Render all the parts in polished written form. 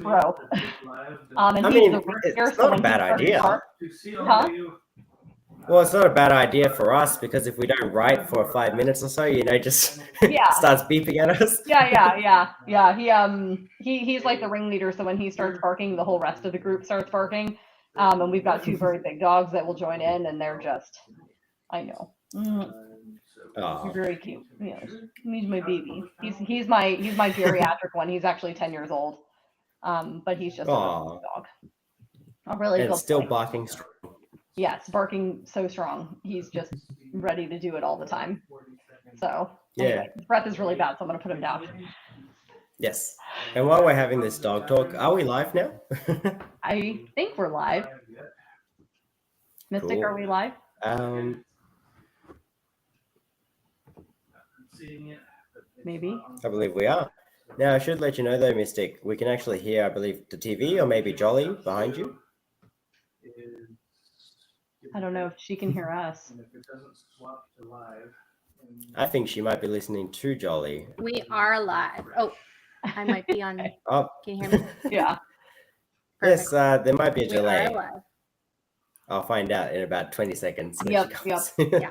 Bro. And I he's mean, the riskier, it's so not a when he bad starts idea. dark, huh? Well, it's not a bad idea for us because if we don't write for 5 minutes or so, just Yeah. starts beeping at us. He's like the ringleader, so when he starts barking, the whole rest of the group starts barking. And we've got two very big dogs that will join in, and they're just, I know, Oh, very cute. Yeah, he's my baby. He's my geriatric one. He's actually 10 years old. But he's just a really oh, good dog. A really and good still boy. barking strong. Yes, barking so strong. He's just ready to do it all the time. So anyway, his breath is really bad, so I'm gonna put him down. Yes. And while we're having this dog talk, are we live now? I think we're live. Mystic, Cool. are we live? Maybe. I believe we are. Now, I should let you know though, Mystic, we can actually hear, I believe, the TV or maybe Jolly behind you. I don't know if she can hear us. I think she might be listening to Jolly. We are live. Oh, I might be on. Oh. Can you hear me? Yeah. Yes, there might be a delay. We are live. I'll find out in about 20 seconds. Yep. Yeah.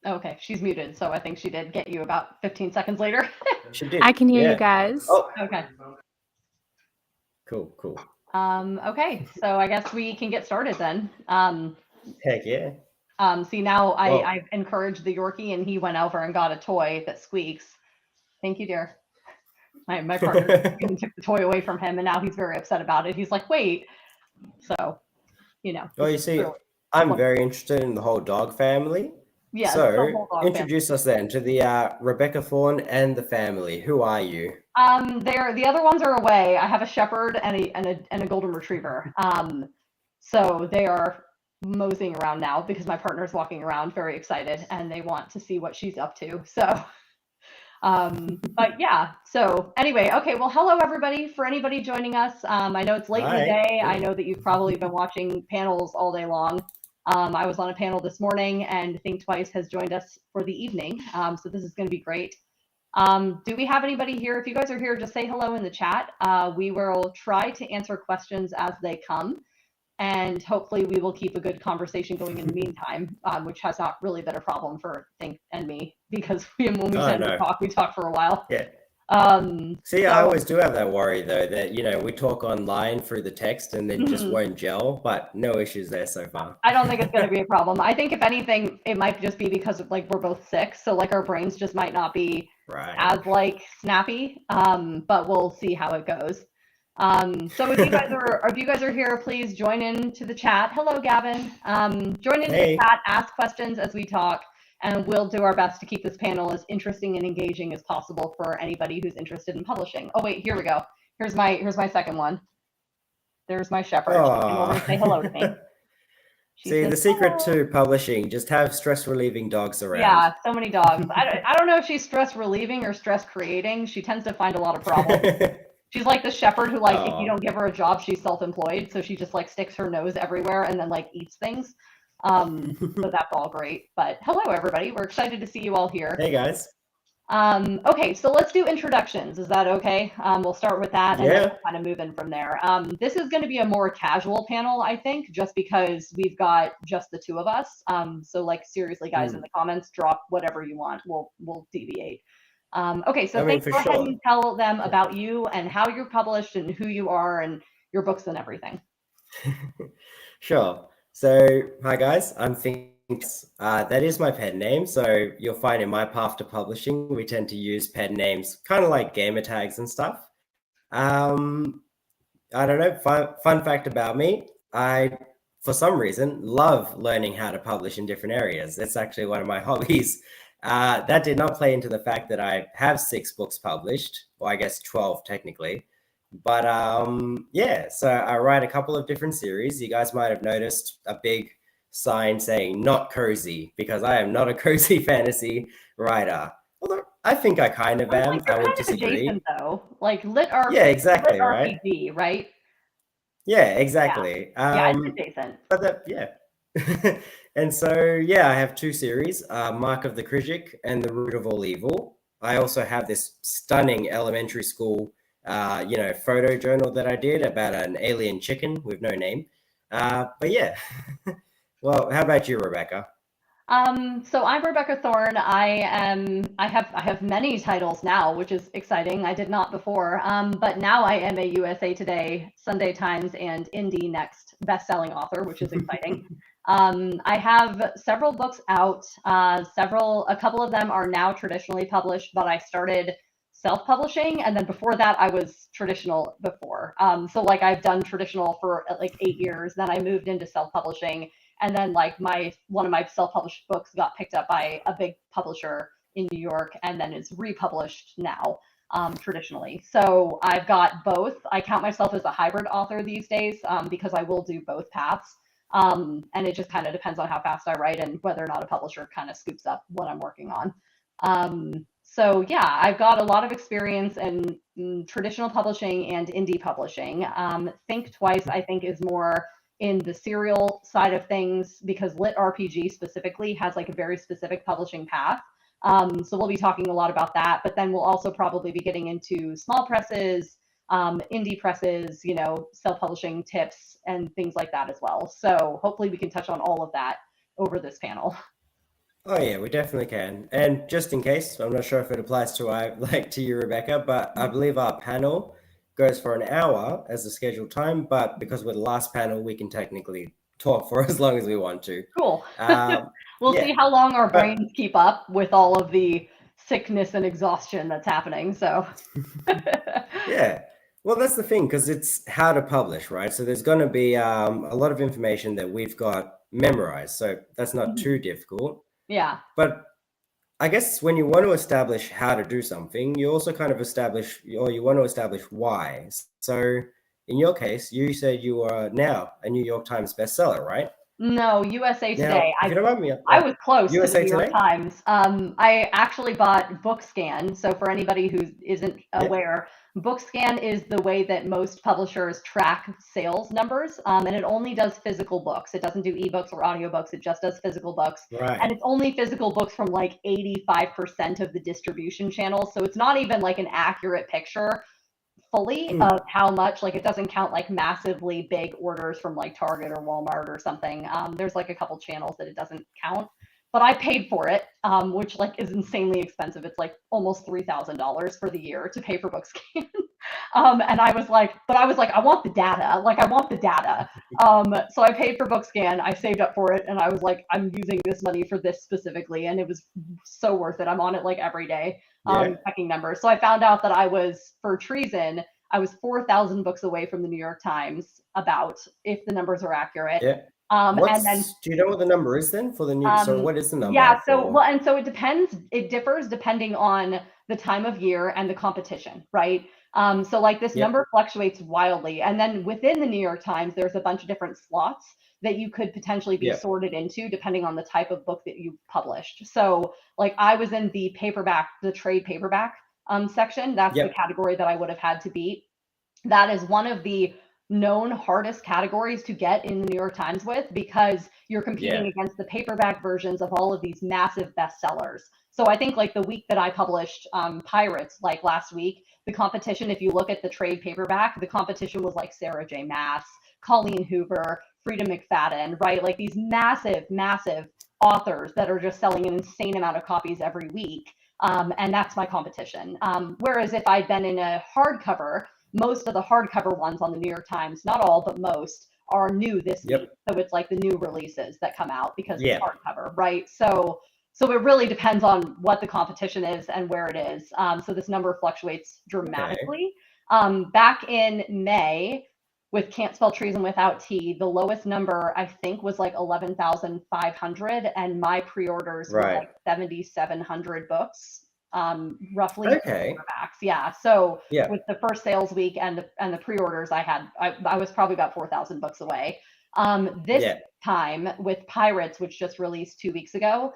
Okay, she's muted, so I think she did get you about 15 seconds later. She did. I can hear you guys. Oh. Okay. Cool. Okay, so I guess we can get started then. Heck yeah. See, now I've encouraged the Yorkie, and he went over and got a toy that squeaks. Thank you, dear. My partner even took the toy away from him, and now he's very upset about it. He's like, wait. So, Well, you see, I'm very interested in the whole dog family. Yeah. So, introduce us then to the Rebecca Thorne and the family. Who are you? The other ones are away. I have a shepherd and a golden retriever. So they are moseying around now because my partner's walking around very excited and they want to see what she's up to. So, but yeah. So anyway, okay. Well, hello everybody. For anybody joining us, I know it's late in the day. I know that you've probably been watching panels all day long. I was on a panel this morning, and ThinkTwice has joined us for the evening. So this is going to be great. Do we have anybody here? If you guys are here, just say hello in the chat. We will try to answer questions as they come, and hopefully we will keep a good conversation going in the meantime, which has not really been a problem for Think and me, because when we tend to talk, we talk for a while. Yeah. See, I always do have that worry though, that we talk online through the text and then just won't gel, but no issues there so far. I don't think it's going to be a problem. I think if anything, it might just be because of, we're both sick, so our brains just might not be as snappy. But we'll see how it goes. So if you guys are here, please join in to the chat. Hello, Gavin. Join in the chat, ask questions as we talk. And we'll do our best to keep this panel as interesting and engaging as possible for anybody who's interested in publishing. Oh wait, here we go. Here's my second one. There's my shepherd. And will say hello to me. See, the secret to publishing, just have stress relieving dogs around. Yeah, so many dogs. I don't know if she's stress relieving or stress creating. She tends to find a lot of problems. She's like the shepherd who, if you don't give her a job, she's self-employed. So she just sticks her nose everywhere and then eats things. So that's all great. But hello everybody, we're excited to see you all here. Hey guys. Okay, so let's do introductions. Is that okay? We'll start with that and then we'll kind of move in from there. This is going to be a more casual panel, I think, just because we've got just the two of us. So seriously guys, in the comments, drop whatever you want. We'll deviate. Okay, so go ahead and tell them about you and how you're published and who you are and your books and everything. Sure. So, hi guys, I'm ThinkTwice. That is my pen name. So you'll find in my path to publishing, we tend to use pen names, kind of like gamer tags and stuff. I don't know, fun fact about me, I, for some reason, love learning how to publish in different areas. It's actually one of my hobbies. That did not play into the fact that I have 6 books published, or I guess 12 technically. But so I write a couple of different series. You guys might have noticed a big sign saying not cozy, because I am not a cozy fantasy writer. Although I think I kind of am. I would disagree. Adjacent, though. Lit RPG, yeah, exactly, lit RPG, right? Yeah, exactly. Yeah, it's adjacent. But and so I have 2 series, Mark of the Krizik and The Root of All Evil. I also have this stunning elementary school photo journal that I did about an alien chicken with no name. But yeah. Well, how about you, Rebecca? So I'm Rebecca Thorne. I have many titles now, which is exciting. I did not before. But now I am a USA Today, Sunday Times, and Indie Next best-selling author, which is exciting. I have several books out. A couple of them are now traditionally published, but I started self-publishing, and then before that, I was traditional before. So like I've done traditional for like 8 years, then I moved into self-publishing, and then like one of my self-published books got picked up by a big publisher in New York and then is republished now, traditionally. So I've got both. I count myself as a hybrid author these days, because I will do both paths. And it just kind of depends on how fast I write and whether or not a publisher kind of scoops up what I'm working on. So yeah, I've got a lot of experience in traditional publishing and indie publishing. ThinkTwice, I think, is more in the serial side of things because Lit RPG specifically has like a very specific publishing path. So we'll be talking a lot about that, but then we'll also probably be getting into small presses, indie presses, self-publishing tips and things like that as well. So hopefully we can touch on all of that over this panel. Oh yeah, we definitely can. And just in case, I'm not sure if it applies to you, Rebecca, but I believe our panel goes for an hour as the scheduled time. But because we're the last panel, we can technically talk for as long as we want to. Cool. We'll Yeah. see how long our brains keep up with all of the sickness and exhaustion that's happening. So Yeah. Well, that's the thing, because it's how to publish, right? So there's going to be a lot of information that we've got memorized. So that's not too difficult. yeah. But I guess when you want to establish how to do something, you also kind of establish, or you want to establish why. So in your case, you said you are now a New York Times bestseller, right? No, USA Now, Today. if you don't mind me, I was close to the USA New York Today? Times. I actually bought BookScan. So for anybody who isn't aware, BookScan is the way that most publishers track sales numbers, and it only does physical books. It doesn't do ebooks or audiobooks. It just does physical books. Right. And it's only physical books from like 85% of the distribution channels. So it's not even like an accurate picture fully of how much, like it doesn't count like massively big orders from like Target or Walmart or something. There's like a couple channels that it doesn't count, but I paid for it, which like is insanely expensive. It's like almost $3,000 for the year to pay for BookScan. And I was like, I want the data. Like I want the data. So I paid for BookScan. I saved up for it, and I was like, I'm using this money for this specifically, and it was so worth it. I'm on it like every day, checking numbers. So I found out that I was, for Treason, I was 4,000 books away from the New York Times, about, if the numbers are accurate. Yeah. And then, do you know what the number is then for the new? So what is the number? Yeah. So it depends. It differs depending on the time of year and the competition, right? So like this number fluctuates wildly. And then within the New York Times, there's a bunch of different slots that you could potentially be sorted into depending on the type of book that you published. So like I was in the paperback, the trade paperback section. That's the category that I would have had to beat. That is one of the known hardest categories to get in the New York Times with, because you're competing against the paperback versions of all of these massive bestsellers. So I think like the week that I published Pirates, like last week, the competition, if you look at the trade paperback, the competition was like Sarah J. Maas, Colleen Hoover, Frida McFadden, right? Like these massive, massive authors that are just selling an insane amount of copies every week. And that's my competition. Whereas if I'd been in a hardcover, most of the hardcover ones on the New York Times, not all, but most, are new this week. So it's like the new releases that come out because it's hardcover, right? So it really depends on what the competition is and where it is. So this number fluctuates dramatically. Back in May, with Can't Spell Treason Without T, the lowest number I think was like 11,500, and my pre-orders were like 7,700 books. Roughly paperbacks. Yeah. So with the first sales week and the pre-orders I was probably about 4,000 books away. This time with Pirates, which just released 2 weeks ago,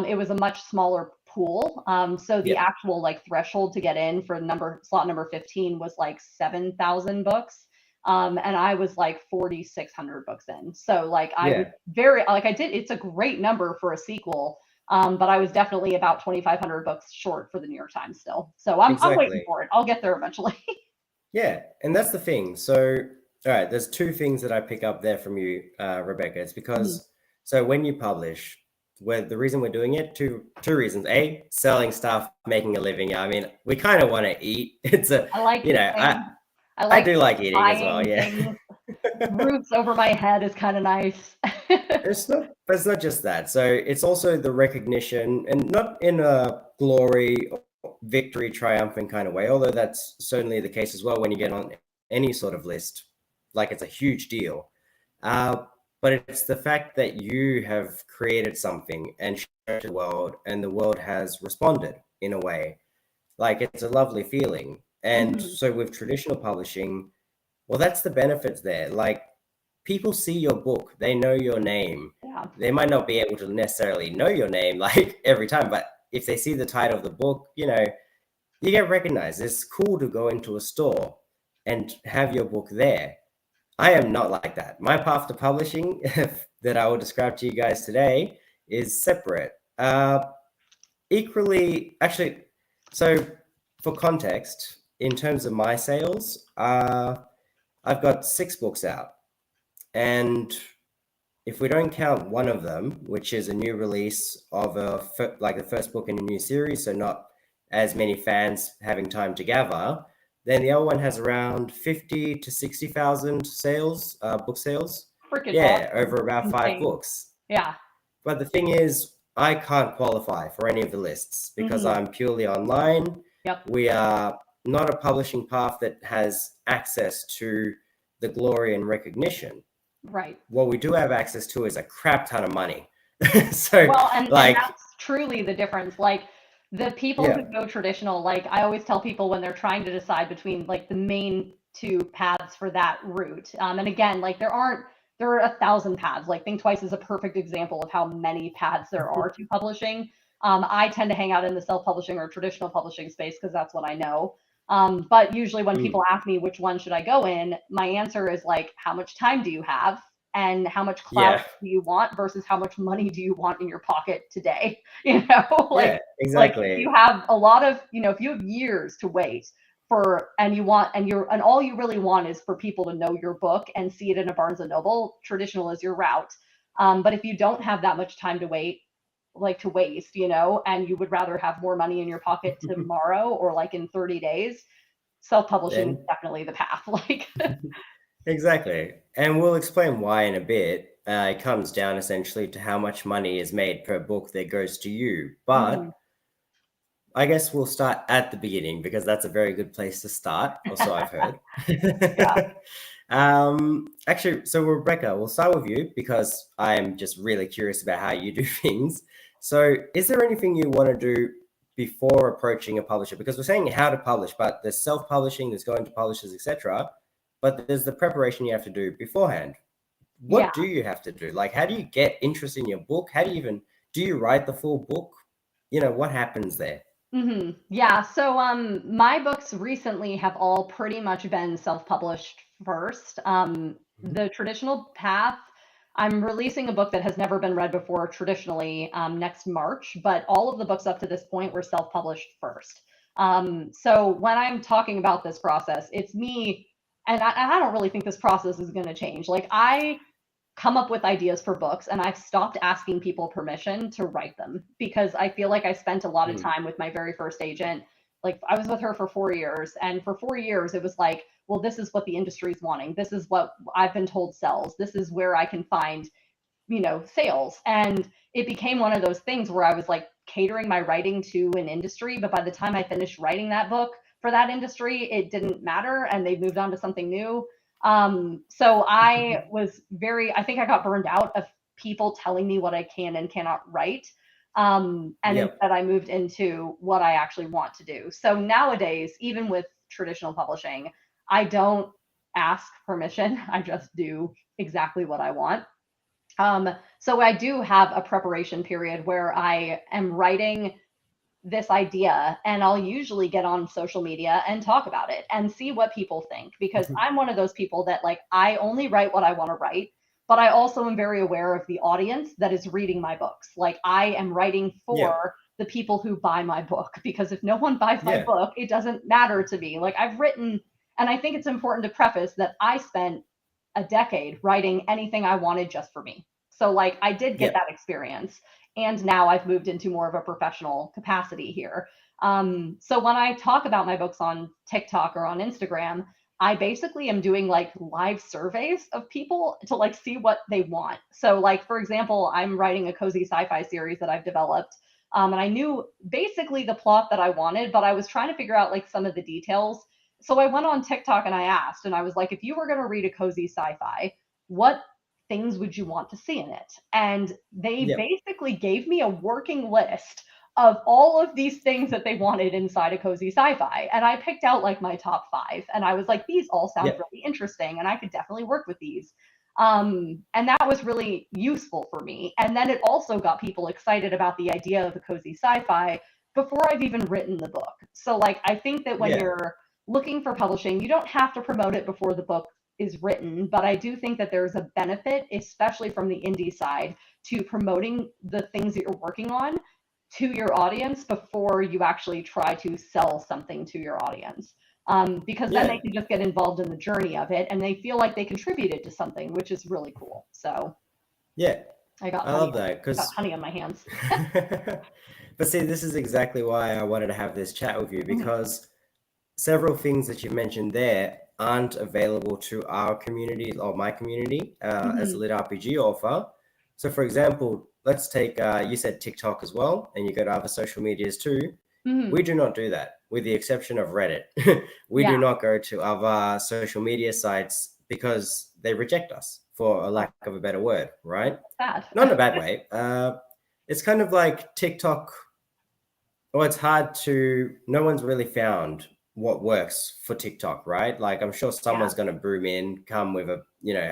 it was a much smaller pool. So the actual like threshold to get in for slot number 15 was like 7,000 books. And I was like 4,600 books in. So like I was it's a great number for a sequel. But I was definitely about 2,500 books short for the New York Times still. So I'm waiting for it. I'll get there eventually. Yeah, and that's the thing. So, all right, there's two things that I pick up there from you, Rebecca. It's Mhm. because so when you publish, where the reason we're doing it, two reasons. A, selling stuff, making a living. I mean, we kind of want to eat. It's a, I like you know, eating. I I like do like eating as well. buying Yeah. things. Roofs over my head is kind of nice. But it's not just that. So it's also the recognition, and not in a glory, victory, triumphant kind of way, although that's certainly the case as well when you get on any sort of list, like it's a huge deal. Uh, but it's the fact that you have created something and shown it to the world, and the world has responded in a way. Like it's a lovely feeling. And Mhm. so with traditional publishing, well, that's the benefits there. Like people see your book, they know your name. Yeah. They might not be able to necessarily know your name like every time, but if they see the title of the book, you get recognized. It's cool to go into a store and have your book there. I am not like that. My path to publishing that I will describe to you guys today is separate. Equally, actually, so for context, in terms of my sales, I've got 6 books out. And if we don't count one of them, which is a new release of like the first book in a new series, so not as many fans having time to gather, then the other one has around 50 to 60,000 sales, book sales. Freaking Yeah, awesome. over about 5 Insane. books. Yeah. But the thing is, I can't qualify for any of the lists because Mhm. I'm purely online. Yep. We are not a publishing path that has access to the glory and recognition. Right. What we do have access to is a crap ton of money. So, Well, and like, that's truly the difference. Like the people who yeah, go traditional, like I always tell people when they're trying to decide between like the main two paths for that route. And again, like there are 1,000 paths. Like ThinkTwice is a perfect example of how many paths there are to publishing. I tend to hang out in the self-publishing or traditional publishing space because that's what I know. But usually when mm, people ask me which one should I go in, my answer is like, how much time do you have? And how much clout yeah, do you want versus how much money do you want in your pocket today? You know, yeah, like if you exactly. have a lot of, if you have years to wait for and you want and all you really want is for people to know your book and see it in a Barnes and Noble, traditional is your route. But if you don't have that much time to wait, like to waste, and you would rather have more money in your pocket tomorrow or like in 30 days, self-publishing is Then definitely the path. Like, exactly, and we'll explain why in a bit. It comes down essentially to how much money is made per book that goes to you. mhm. But I guess we'll start at the beginning because that's a very good place to start, or so I've heard. Yeah. Actually, so Rebecca, we'll start with you because I'm just really curious about how you do things. So, is there anything you want to do before approaching a publisher? Because we're saying how to publish, but there's self-publishing, there's going to publishers, etc. But there's the preparation you have to do beforehand. Yeah. What do you have to do? Like, how do you get interest in your book? How do you even do you write the full book? What happens there? Yeah. So my books recently have all pretty much been self-published first. Mhm. The traditional path, I'm releasing a book that has never been read before traditionally next March, but all of the books up to this point were self-published first. So when I'm talking about this process, it's me, and I don't really think this process is going to change. Like I come up with ideas for books and I've stopped asking people permission to write them because I feel like I spent a lot of Mhm. time with my very first agent. Like I was with her for 4 years, and for 4 years it was like, well, this is what the industry is wanting. This is what I've been told sells. This is where I can find, sales. And it became one of those things where I was like catering my writing to an industry, but by the time I finished writing that book for that industry, it didn't matter and they moved on to something new. So I think I got burned out of people telling me what I can and cannot write. And Yep. instead I moved into what I actually want to do. So nowadays, even with traditional publishing, I don't ask permission. I just do exactly what I want. So I do have a preparation period where I am writing this idea and I'll usually get on social media and talk about it and see what people think because I'm one of those people that like I only write what I want to write, but I also am very aware of the audience that is reading my books. Like I am writing Yeah. for the people who buy my book because if no one buys my Yeah. book, it doesn't matter to me. Like I've written And I think it's important to preface that I spent a decade writing anything I wanted just for me. So like I did get that experience, and now I've moved into more of a professional capacity here. So when I talk about my books on TikTok or on Instagram, I basically am doing like live surveys of people to like see what they want. So like, for example, I'm writing a cozy sci-fi series that I've developed. And I knew basically the plot that I wanted, but I was trying to figure out like some of the details. So I went on TikTok and I asked, and I was like, if you were going to read a cozy sci-fi, what things would you want to see in it? And they basically gave me a working list of all of these things that they wanted inside a cozy sci-fi. And I picked out like my top 5. And I was like, these all sound really interesting, and I could definitely work with these. And that was really useful for me. And then it also got people excited about the idea of a cozy sci-fi before I've even written the book. So like, I think that when you're looking for publishing, you don't have to promote it before the book is written, but I do think that there's a benefit, especially from the indie side, to promoting the things that you're working on to your audience before you actually try to sell something to your audience. Because then they can just get involved in the journey of it, and they feel like they contributed to something, which is really cool. So I love that, because got honey on my hands. But see, this is exactly why I wanted to have this chat with you, because several things that you've mentioned there aren't available to our community or my community as a lit RPG author. So for example, let's take, you said TikTok as well, and you go to other social medias too. We do not do that, with the exception of Reddit. We do not go to other social media sites because they reject us, for a lack of a better word, right? Bad. Not in a bad way. It's kind of like TikTok. Well, it's hard to, no one's really found what works for TikTok, right? Like, I'm sure someone's going to boom in, come with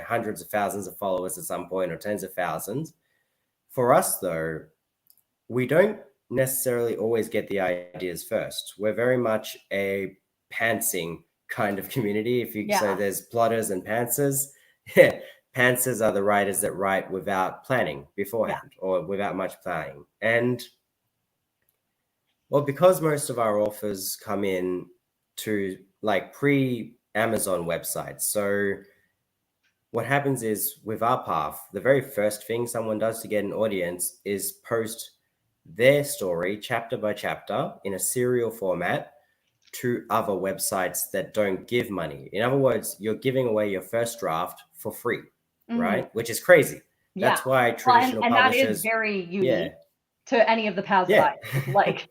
hundreds of thousands of followers at some point, or tens of thousands. For us though, we don't necessarily always get the ideas first. We're very much a pantsing kind of community. If you so there's plotters and pantsers. Pantsers are the writers that write without planning beforehand, or without much planning. And well, because most of our authors come in to like pre-Amazon websites. So what happens is, with our path, the very first thing someone does to get an audience is post their story chapter by chapter in a serial format to other websites that don't give money. In other words, you're giving away your first draft for free, right? Which is crazy. That's why traditional publishers... And that is very unique to any of the paths that I like.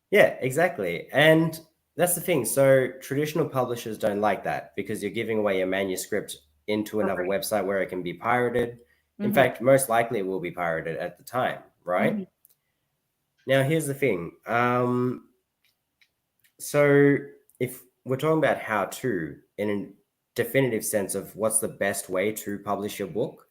Yeah, exactly. And that's the thing. So traditional publishers don't like that, because you're giving away your manuscript into another website where it can be pirated. In fact, most likely it will be pirated at the time, right? Now, here's the thing. So if we're talking about how to, in a definitive sense of what's the best way to publish your book,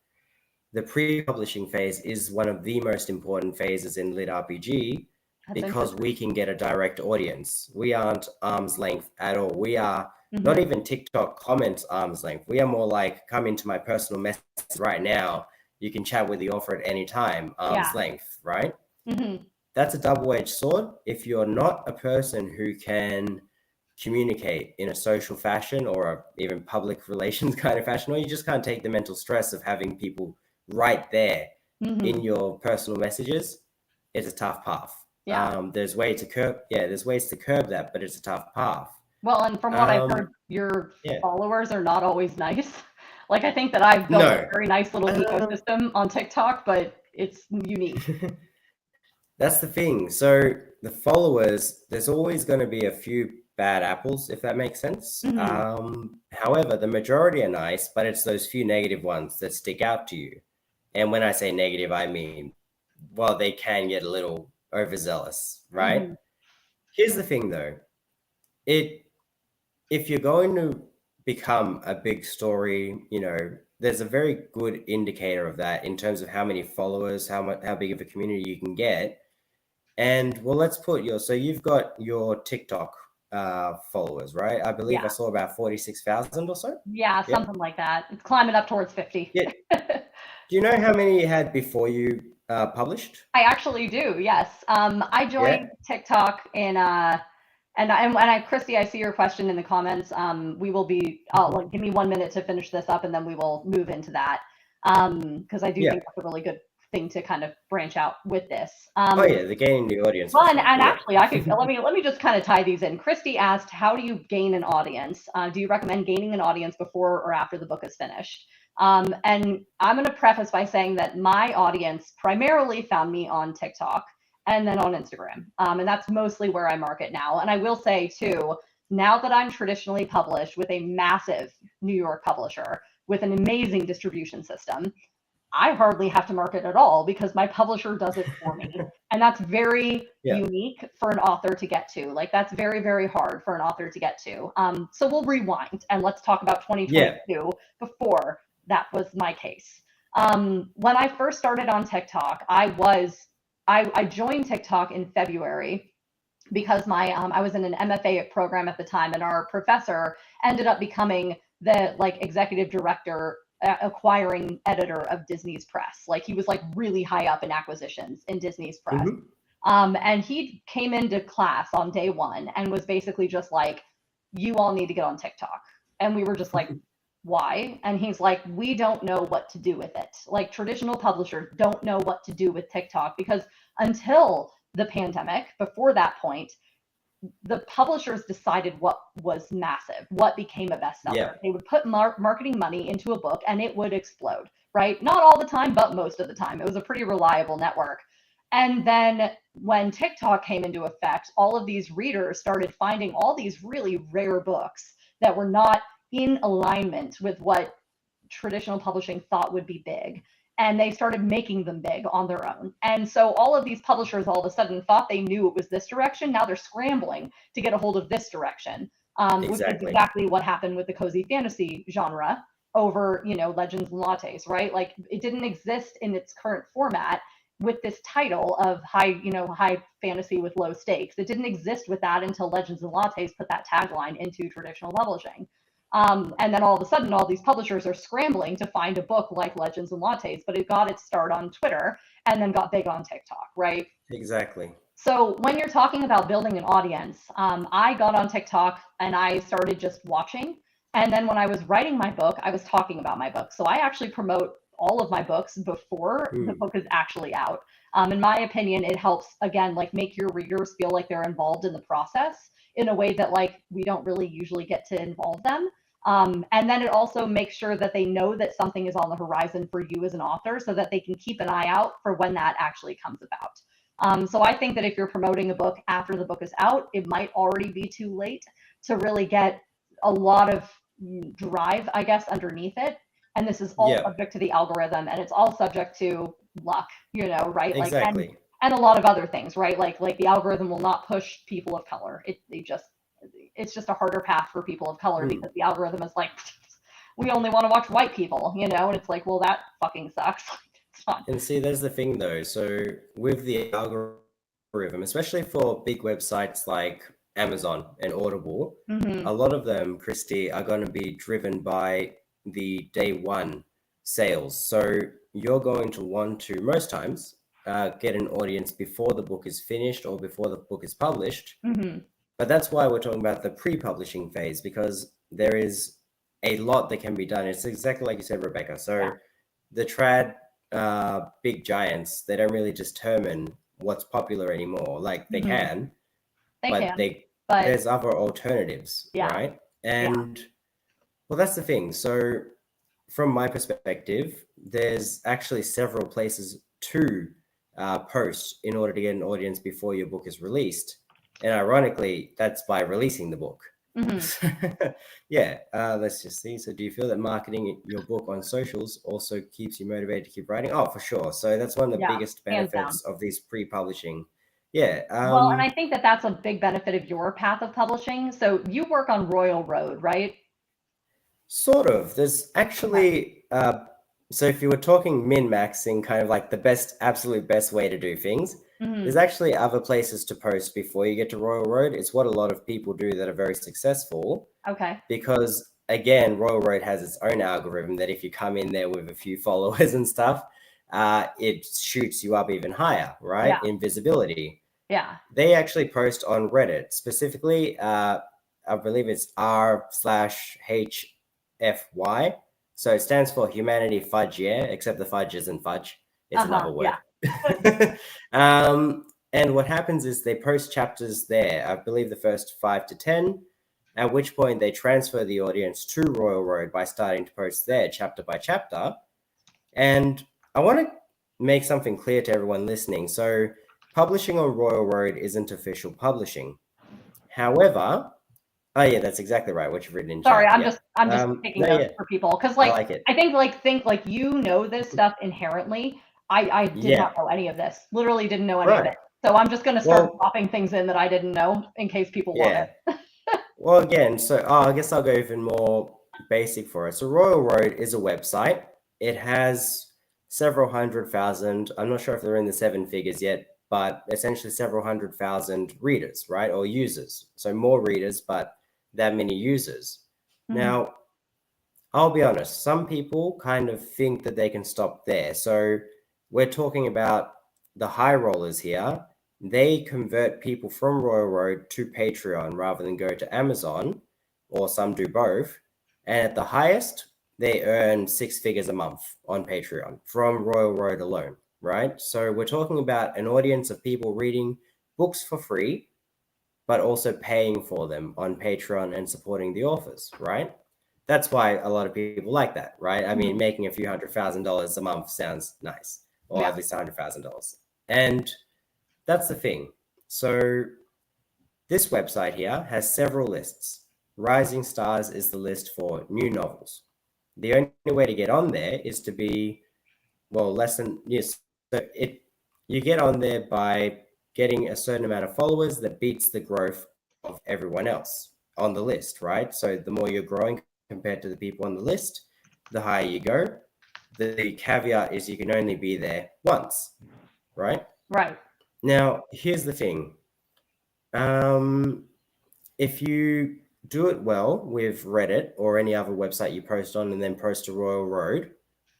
the pre-publishing phase is one of the most important phases in lit RPG, because we can get a direct audience. We aren't arm's length at all. We are not even TikTok comments arm's length. We are more like, come into my personal message right now. You can chat with the author at any time, arm's length, right? That's a double-edged sword. If you're not a person who can communicate in a social fashion, or even public relations kind of fashion, or you just can't take the mental stress of having people right there in your personal messages, it's a tough path. There's ways to curb that, but it's a tough path. Well, and from what I've heard, your followers are not always nice. Like, I think that I've built a very nice little ecosystem on TikTok, but it's unique. That's the thing. So the followers, there's always going to be a few bad apples, if that makes sense. However, the majority are nice, but it's those few negative ones that stick out to you. And when I say negative, I mean, well, they can get a little overzealous, right? Here's the thing though. If you're going to become a big story, there's a very good indicator of that in terms of how many followers, how big of a community you can get. And well, let's put so you've got your TikTok followers, right? I believe I saw about 46,000 or so. Yeah, something like that. It's climbing up towards 50. Yeah. Do you know how many you had before you published? I actually do, yes. I joined TikTok in Christy, I see your question in the comments. We will be. Give me 1 minute to finish this up, and then we will move into that. Because I do think that's a really good thing to kind of branch out with this. The gaining the audience. Well, and actually, I could let me just kind of tie these in. Christy asked, "How do you gain an audience? Do you recommend gaining an audience before or after the book is finished?" And I'm going to preface by saying that my audience primarily found me on TikTok and then on Instagram, and that's mostly where I market now. And I will say too, now that I'm traditionally published with a massive New York publisher with an amazing distribution system, I hardly have to market at all because my publisher does it for me. And that's very unique for an author to get to. Like, that's very, very hard for an author to get to. So we'll rewind and let's talk about 2022 before that was my case. When I first started on TikTok, I joined TikTok in February because I was in an MFA program at the time, and our professor ended up becoming the executive director, acquiring editor of Disney's press. Like, he was really high up in acquisitions in Disney's press. And he came into class on day one and was basically just like, "You all need to get on TikTok." And we were just like, "Why?" And he's like, "We don't know what to do with it. Like, traditional publishers don't know what to do with TikTok because until the pandemic, before that point, the publishers decided what was massive, what became a bestseller. They would put marketing money into a book and it would explode, right? Not all the time, but most of the time. It was a pretty reliable network. And then when TikTok came into effect, all of these readers started finding all these really rare books that were not in alignment with what traditional publishing thought would be big. And they started making them big on their own. And so all of these publishers all of a sudden thought they knew it was this direction. Now they're scrambling to get a hold of this direction, which is exactly what happened with the cozy fantasy genre over, Legends and Lattes, right? Like, it didn't exist in its current format with this title of high fantasy with low stakes. It didn't exist with that until Legends and Lattes put that tagline into traditional publishing. And then all of a sudden, all these publishers are scrambling to find a book like Legends and Lattes, but it got its start on Twitter and then got big on TikTok, right? Exactly. So when you're talking about building an audience, I got on TikTok and I started just watching. And then when I was writing my book, I was talking about my book. So I actually promote all of my books before the book is actually out. In my opinion, it helps, again, make your readers feel like they're involved in the process in a way that we don't really usually get to involve them. And then it also makes sure that they know that something is on the horizon for you as an author so that they can keep an eye out for when that actually comes about. So I think that if you're promoting a book after the book is out, it might already be too late to really get a lot of drive, I guess, underneath it. And this is all subject to the algorithm, and it's all subject to luck, right? Exactly. And a lot of other things, right? Like the algorithm will not push people of color. It's just a harder path for people of color because the algorithm is like, we only want to watch white people, and it's like, well, that fucking sucks. It's fun. And see, there's the thing though. So with the algorithm, especially for big websites like Amazon and Audible, a lot of them, Christy, are going to be driven by the day one sales. So you're going to want to, most times, get an audience before the book is finished or before the book is published. But that's why we're talking about the pre-publishing phase, because there is a lot that can be done. It's exactly like you said, Rebecca. So the trad big giants, they don't really determine what's popular anymore. Like, they can, but there's other alternatives, right? And well, that's the thing. So from my perspective, there's actually several places to post in order to get an audience before your book is released. And ironically, that's by releasing the book. Let's just see. So do you feel that marketing your book on socials also keeps you motivated to keep writing? Oh, for sure. So that's one of the biggest benefits of these pre-publishing. Well, and I think that that's a big benefit of your path of publishing. So you work on Royal Road, right? Sort of. There's actually, so if you were talking min-maxing, kind of like the absolute best way to do things, there's actually other places to post before you get to Royal Road. It's what a lot of people do that are very successful. Okay. Because again, Royal Road has its own algorithm that if you come in there with a few followers and stuff, it shoots you up even higher, right? In visibility. Yeah. They actually post on Reddit, specifically, I believe it's r/HFY. So it stands for Humanity Fudge Year, except the fudge isn't fudge. It's another word. Yeah. And what happens is they post chapters there, I believe the first 5 to 10, at which point they transfer the audience to Royal Road by starting to post there chapter by chapter. And I want to make something clear to everyone listening. So publishing on Royal Road isn't official publishing. However, oh yeah, that's exactly right. What you've written in Sorry, chat. I'm just taking notes for people because I like it. I think you know this stuff inherently. I did not know any of this. Literally didn't know any of it. So I'm just gonna start dropping things in that I didn't know in case people want it. Well, again, so I guess I'll go even more basic for it. So Royal Road is a website. It has several 100,000. I'm not sure if they're in the 7 figures yet, but essentially several 100,000 readers, right? Or users. So more readers, but that many users. Mm-hmm. Now, I'll be honest, some people kind of think that they can stop there. So we're talking about the high rollers here. They convert people from Royal Road to Patreon rather than go to Amazon, or some do both. And at the highest, they earn 6 figures a month on Patreon from Royal Road alone, right? So we're talking about an audience of people reading books for free, but also paying for them on Patreon and supporting the authors, right? That's why a lot of people like that, right? I mean, making a few $100,000 a month sounds nice, or at least $100,000. And that's the thing. So this website here has several lists. Rising Stars is the list for new novels. The only way to get on there is to be, well, less than, yes, so you get on there by getting a certain amount of followers that beats the growth of everyone else on the list, right? So the more you're growing compared to the people on the list, the higher you go. The caveat is you can only be there once, right? Right. Now, here's the thing. If you do it well with Reddit or any other website you post on and then post to Royal Road,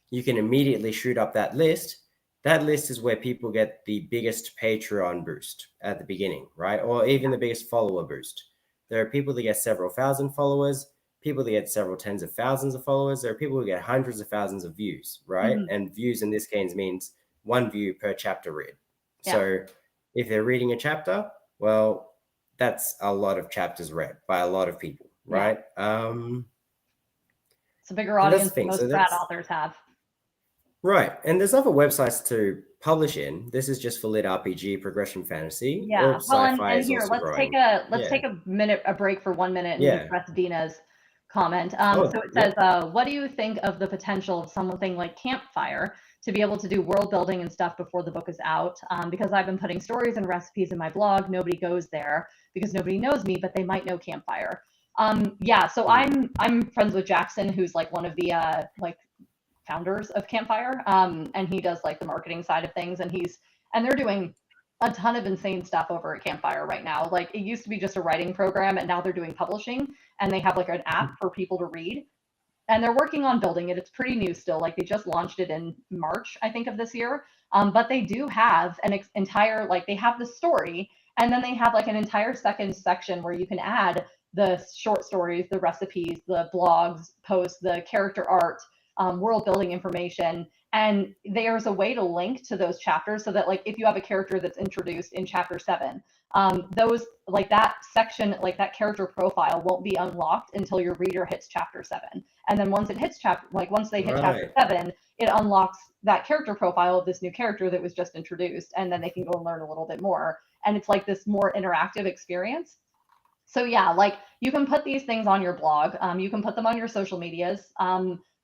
you can immediately shoot up that list. That list is where people get the biggest Patreon boost at the beginning, right? Or even the biggest follower boost. There are people that get several thousand followers, people that get several tens of thousands of followers. There are people who get hundreds of thousands of views, right? Mm-hmm. And views in this case means 1 view per chapter read. Yeah. So if they're reading a chapter, well, that's a lot of chapters read by a lot of people, right? It's a bigger audience than most trad authors have. Right. And there's other websites to publish in. This is just for lit RPG, progression fantasy. Yeah. Well, and here, let's growing. take a break for 1 minute and address Dina's comment. Oh, so it says, what do you think of the potential of something like Campfire to be able to do world building and stuff before the book is out? Because I've been putting stories and recipes in my blog. Nobody goes there because nobody knows me, but they might know Campfire. Yeah. So I'm friends with Jackson, who's like one of the founders of Campfire, and he does like the marketing side of things, and they're doing a ton of insane stuff over at Campfire right now. Like, it used to be just a writing program, and now they're doing publishing, and they have like an app for people to read, and they're working on building it. It's pretty new still. Like, they just launched it in March, I think, of this year. But they do have an entire, like, they have the story, and then they have like an entire second section where you can add the short stories, the recipes, the blogs, posts, the character art, world building information. And there's a way to link to those chapters so that, like, if you have a character that's introduced in chapter 7, those, like, that section, like that character profile won't be unlocked until your reader hits chapter 7. And then once it hits once they hit chapter 7, it unlocks that character profile of this new character that was just introduced, and then they can go and learn a little bit more. And it's like this more interactive experience. So yeah, like, you can put these things on your blog. You can put them on your social medias.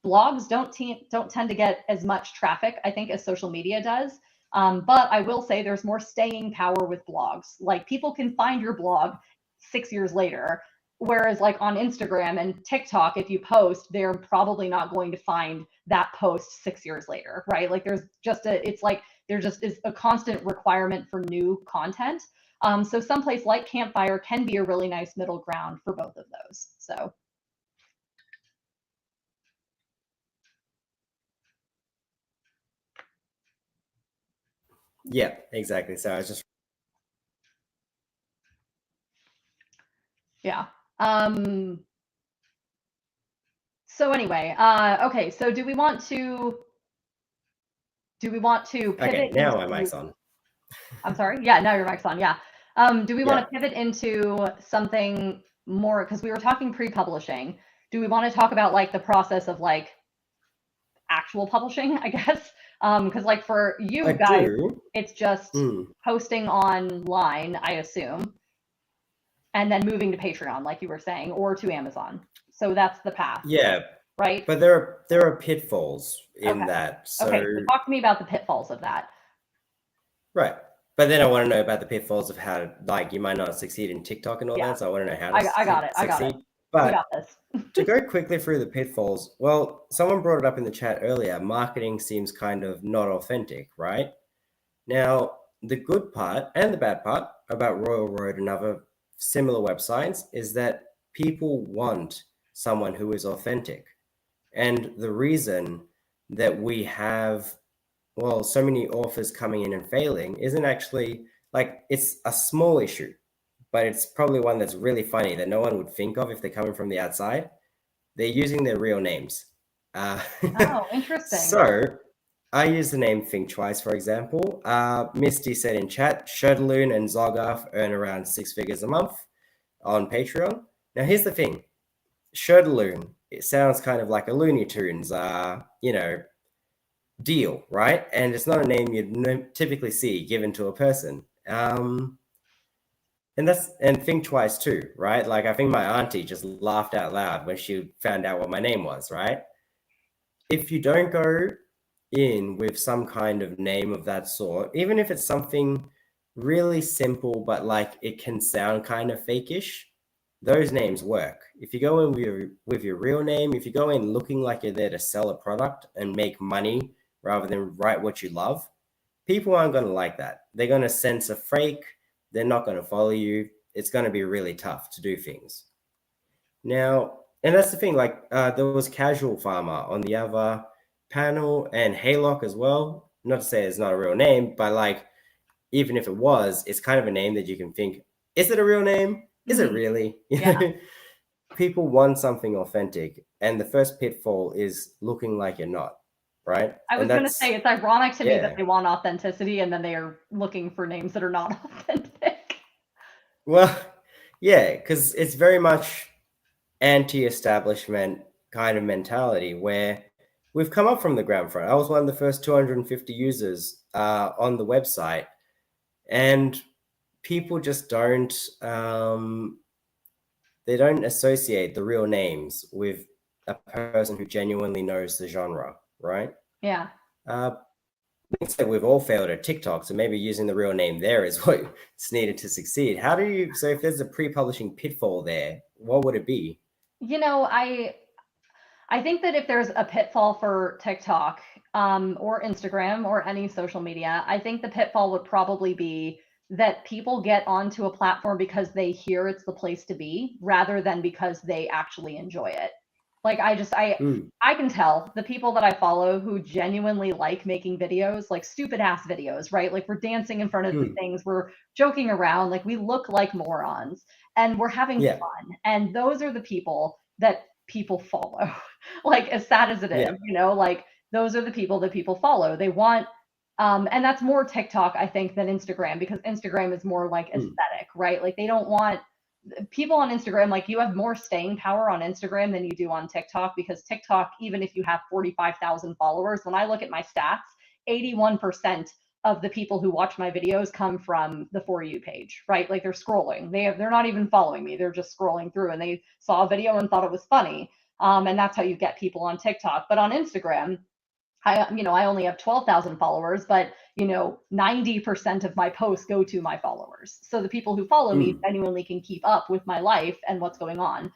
Blogs don't tend to get as much traffic, I think, as social media does. But I will say there's more staying power with blogs. Like, people can find your blog 6 years later, whereas like on Instagram and TikTok, if you post, they're probably not going to find that post 6 years later, right? Like, there just is a constant requirement for new content. So someplace like Campfire can be a really nice middle ground for both of those. So. Yeah, exactly. So I was just So anyway, okay. So do we want to pivot Okay, now my into? mic's on. I'm sorry. Yeah, now your mic's on. Yeah. Do we want to pivot into something more? Because we were talking pre-publishing. Do we want to talk about like the process of like actual publishing? I guess. Because like for you I guys, do. it's just posting online, I assume, and then moving to Patreon, like you were saying, or to Amazon. So that's the path. Yeah, Right. but there are pitfalls in that. So Okay. So talk to me about the pitfalls of that. right. But then I want to know about the pitfalls of how, like, you might not succeed in TikTok and all that. So I want to know how to I got it. I got it. But we got this. to go quickly through the pitfalls, well, someone brought it up in the chat earlier. Marketing seems kind of not authentic, right? Now, the good part and the bad part about Royal Road and other similar websites is that people want someone who is authentic. And the reason that we have, well, so many authors coming in and failing isn't actually like, it's a small issue, but it's probably one that's really funny that no one would think of if they're coming from the outside. They're using their real names. Oh, interesting. So I use the name ThinkTwice, for example. Misty said in chat, Sherdaloon and Zogarth earn around 6 figures a month on Patreon. Now, here's the thing. Sherdaloon, it sounds kind of like a Looney Tunes, deal, right? And it's not a name you'd typically see given to a person. And think twice too, right? Like, I think my auntie just laughed out loud when she found out what my name was, right? If you don't go in with some kind of name of that sort, even if it's something really simple, but like it can sound kind of fakeish, those names work. If you go in with your real name, if you go in looking like you're there to sell a product and make money rather than write what you love, people aren't going to like that. They're going to sense a fake. They're not going to follow you. It's going to be really tough to do things. Now, and that's the thing, like there was Casual Farmer on the other panel and Haylock as well. Not to say it's not a real name, but like, even if it was, it's kind of a name that you can think, is it a real name? Is it really? Yeah. People want something authentic. And the first pitfall is looking like you're not, right? I was going to say, it's ironic to me that they want authenticity and then they are looking for names that are not authentic. Well, yeah, because it's very much anti-establishment kind of mentality where we've come up from the ground front. I was one of the first 250 users on the website, and people just don't they don't associate the real names with a person who genuinely knows the genre, right? Yeah. So we've all failed at TikTok, so maybe using the real name there is what's needed to succeed. How do you, so if there's a pre-publishing pitfall there, what would it be? You know, I think that if there's a pitfall for TikTok or Instagram or any social media, I think the pitfall would probably be that people get onto a platform because they hear it's the place to be rather than because they actually enjoy it. Like I can tell the people that I follow who genuinely like making videos, like stupid ass videos, right? Like we're dancing in front of the things, we're joking around, like we look like morons and we're having fun. And those are the people that people follow. Like as sad as it is, you know, like those are the people that people follow. They want and that's more TikTok, I think, than Instagram, because Instagram is more like aesthetic, right? Like they don't want people on Instagram, like you have more staying power on Instagram than you do on TikTok, because TikTok, even if you have 45,000 followers, when I look at my stats, 81% of the people who watch my videos come from the For You page, right? Like they're scrolling. They're not even following me. They're just scrolling through and they saw a video and thought it was funny. And that's how you get people on TikTok. But on Instagram, I only have 12,000 followers, but 90% of my posts go to my followers. So the people who follow me genuinely can keep up with my life and what's going on.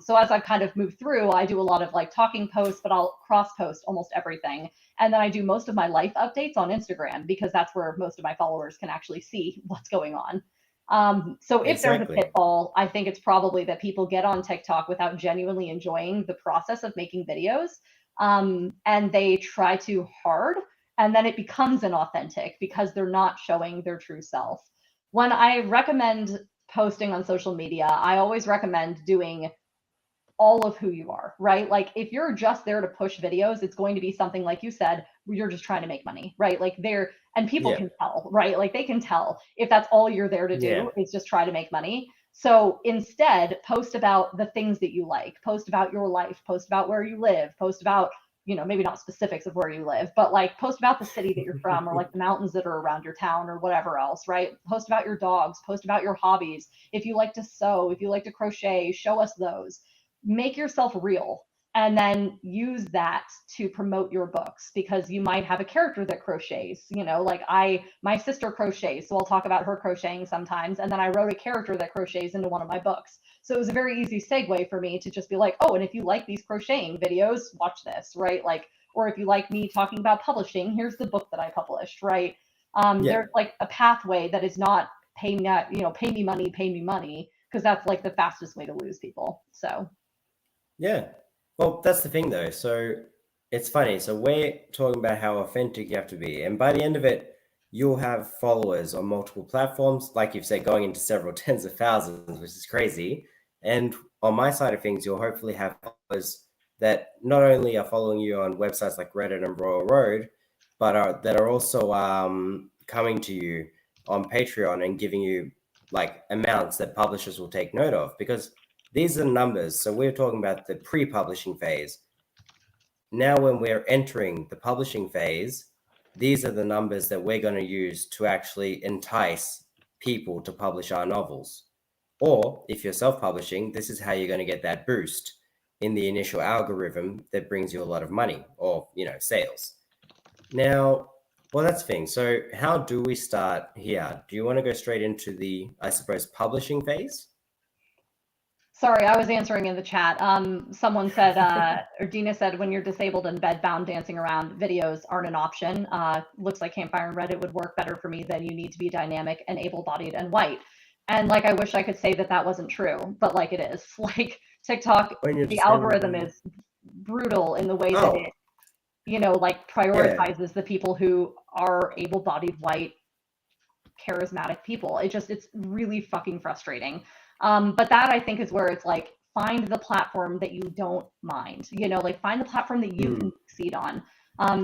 So as I kind of move through, I do a lot of like talking posts, but I'll cross post almost everything. And then I do most of my life updates on Instagram because that's where most of my followers can actually see what's going on. So if there's a pitfall, I think it's probably that people get on TikTok without genuinely enjoying the process of making videos. And they try too hard, and then it becomes inauthentic because they're not showing their true self. When I recommend posting on social media, I always recommend doing all of who you are, right? Like if you're just there to push videos, it's going to be something like you said, where you're just trying to make money, right? Like and people Yeah. can tell, right? Like they can tell if that's all you're there to do Yeah. is just try to make money. So instead, post about the things that you like, post about your life, post about where you live, post about, maybe not specifics of where you live, but like post about the city that you're from or like the mountains that are around your town or whatever else, right? Post about your dogs, post about your hobbies. If you like to sew, if you like to crochet, show us those. Make yourself real and then use that to promote your books, because you might have a character that crochets, like my sister crochets, so I'll talk about her crocheting sometimes, and then I wrote a character that crochets into one of my books. So it was a very easy segue for me to just be like, oh, and if you like these crocheting videos, watch this, right? Like, or if you like me talking about publishing, here's the book that I published, right? There's like a pathway that is not pay me money, because that's like the fastest way to lose people. So Yeah. Well, that's the thing though. So it's funny. So we're talking about how authentic you have to be. And by the end of it, you'll have followers on multiple platforms, like you've said, going into several tens of thousands, which is crazy. And on my side of things, you'll hopefully have followers that not only are following you on websites like Reddit and Royal Road, but that are also coming to you on Patreon and giving you like amounts that publishers will take note of, because these are numbers. So we're talking about the pre-publishing phase. Now, when we're entering the publishing phase, these are the numbers that we're going to use to actually entice people to publish our novels. Or if you're self-publishing, this is how you're going to get that boost in the initial algorithm that brings you a lot of money or, sales. Now, well, that's the thing. So how do we start here? Do you want to go straight into the, I suppose, publishing phase? Sorry, I was answering in the chat. Someone said, or Dina said, when you're disabled and bedbound, dancing around, videos aren't an option. Looks like Campfire and Reddit would work better for me. Then you need to be dynamic and able-bodied and white. And like, I wish I could say that that wasn't true, but like it is. Like TikTok, the algorithm is brutal in the way that it, like prioritizes the people who are able-bodied, white, charismatic people. It's really fucking frustrating. But that I think is where it's like, find the platform that you don't mind, like find the platform that you can succeed on.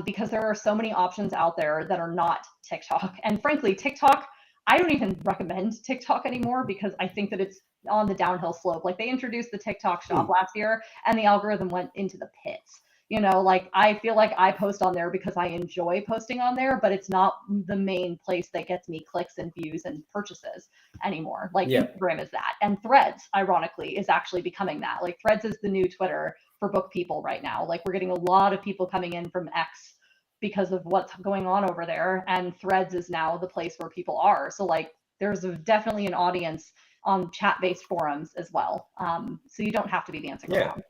Because there are so many options out there that are not TikTok. And frankly, TikTok, I don't even recommend TikTok anymore, because I think that it's on the downhill slope. Like they introduced the TikTok shop last year and the algorithm went into the pits. Like I feel like I post on there because I enjoy posting on there, but it's not the main place that gets me clicks and views and purchases anymore. Like Instagram is that. And Threads, ironically, is actually becoming that. Like Threads is the new Twitter for book people right now. Like we're getting a lot of people coming in from X because of what's going on over there. And Threads is now the place where people are. So like there's definitely an audience on chat-based forums as well. So you don't have to be dancing around.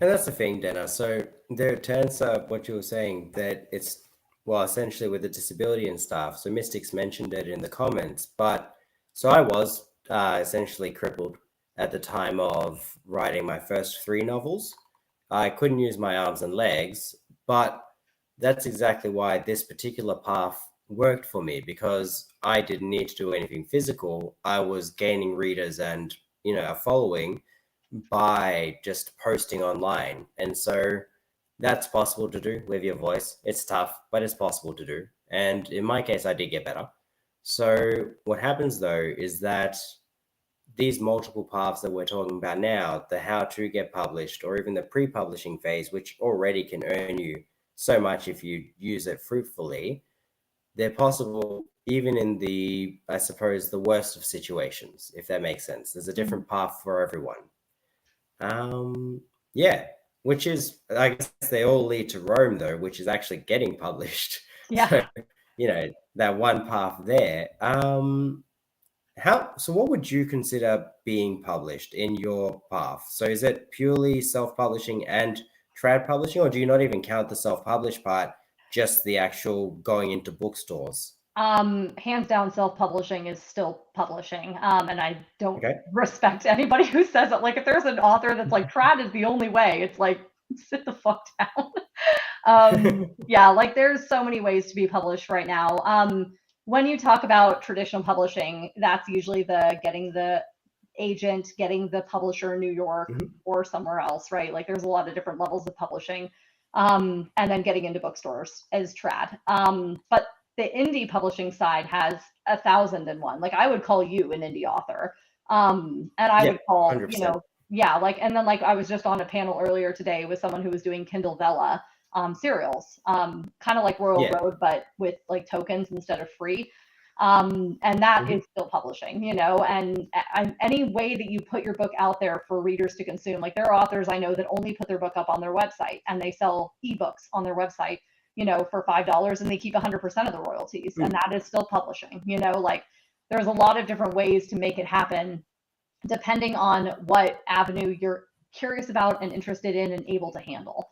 And that's the thing, Dana. So there turns up what you were saying, that it's, well, essentially with the disability and stuff. So Mystics mentioned it in the comments, but so I was essentially crippled at the time of writing my first 3 novels. I couldn't use my arms and legs, but that's exactly why this particular path worked for me, because I didn't need to do anything physical. I was gaining readers and, a following by just posting online. And so that's possible to do with your voice. It's tough, but it's possible to do. And in my case, I did get better. So what happens though is that these multiple paths that we're talking about now, the how to get published, or even the pre-publishing phase, which already can earn you so much if you use it fruitfully, they're possible even in the, I suppose, the worst of situations, if that makes sense. There's a different path for everyone. Which is, I guess they all lead to Rome though, which is actually getting published. So, that one path there. So what would you consider being published in your path? So is it purely self-publishing and trad publishing, or do you not even count the self-published part, just the actual going into bookstores? Hands down, self-publishing is still publishing. And I don't respect anybody who says it. Like if there's an author that's like, trad is the only way, it's like, sit the fuck down. Like there's so many ways to be published right now. when you talk about traditional publishing, that's usually the getting the agent, getting the publisher in New York or somewhere else, right? Like there's a lot of different levels of publishing. And then getting into bookstores is trad. But the indie publishing side has 1,001. Like I would call you an indie author. And I would call, 100%. like, and then like I was just on a panel earlier today with someone who was doing Kindle Vella serials, kind of like Royal Road, but with like tokens instead of free. And that is still publishing, and any way that you put your book out there for readers to consume, like there are authors I know that only put their book up on their website and they sell ebooks on their website, for $5 and they keep 100% of the royalties. And that is still publishing, like there's a lot of different ways to make it happen depending on what avenue you're curious about and interested in and able to handle.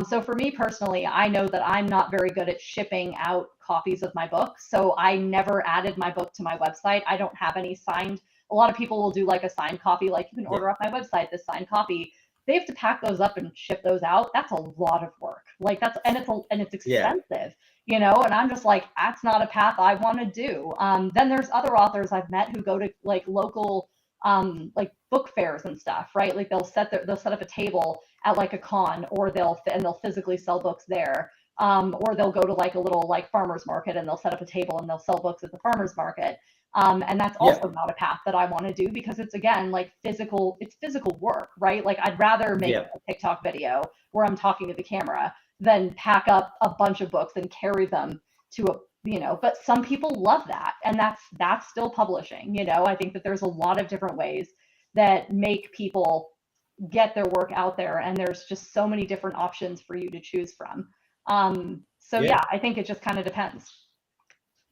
So for me personally, I know that I'm not very good at shipping out copies of my book. So I never added my book to my website. I don't have any signed. A lot of people will do like a signed copy, like you can order off my website, this signed copy. They have to pack those up and ship those out. That's a lot of work. Like it's expensive, and I'm just like, that's not a path I want to do. Then there's other authors I've met who go to like local like book fairs and stuff, right? Like they'll set up a table at like a con, or they'll physically sell books there, or they'll go to like a little like farmers market and they'll set up a table and they'll sell books at the farmers market. And that's also not a path that I want to do, because it's again like physical work, right? Like I'd rather make a TikTok video where I'm talking to the camera than pack up a bunch of books and carry them to a but some people love that, and that's still publishing. I think that there's a lot of different ways that make people get their work out there, and there's just so many different options for you to choose from. I think it just kind of depends.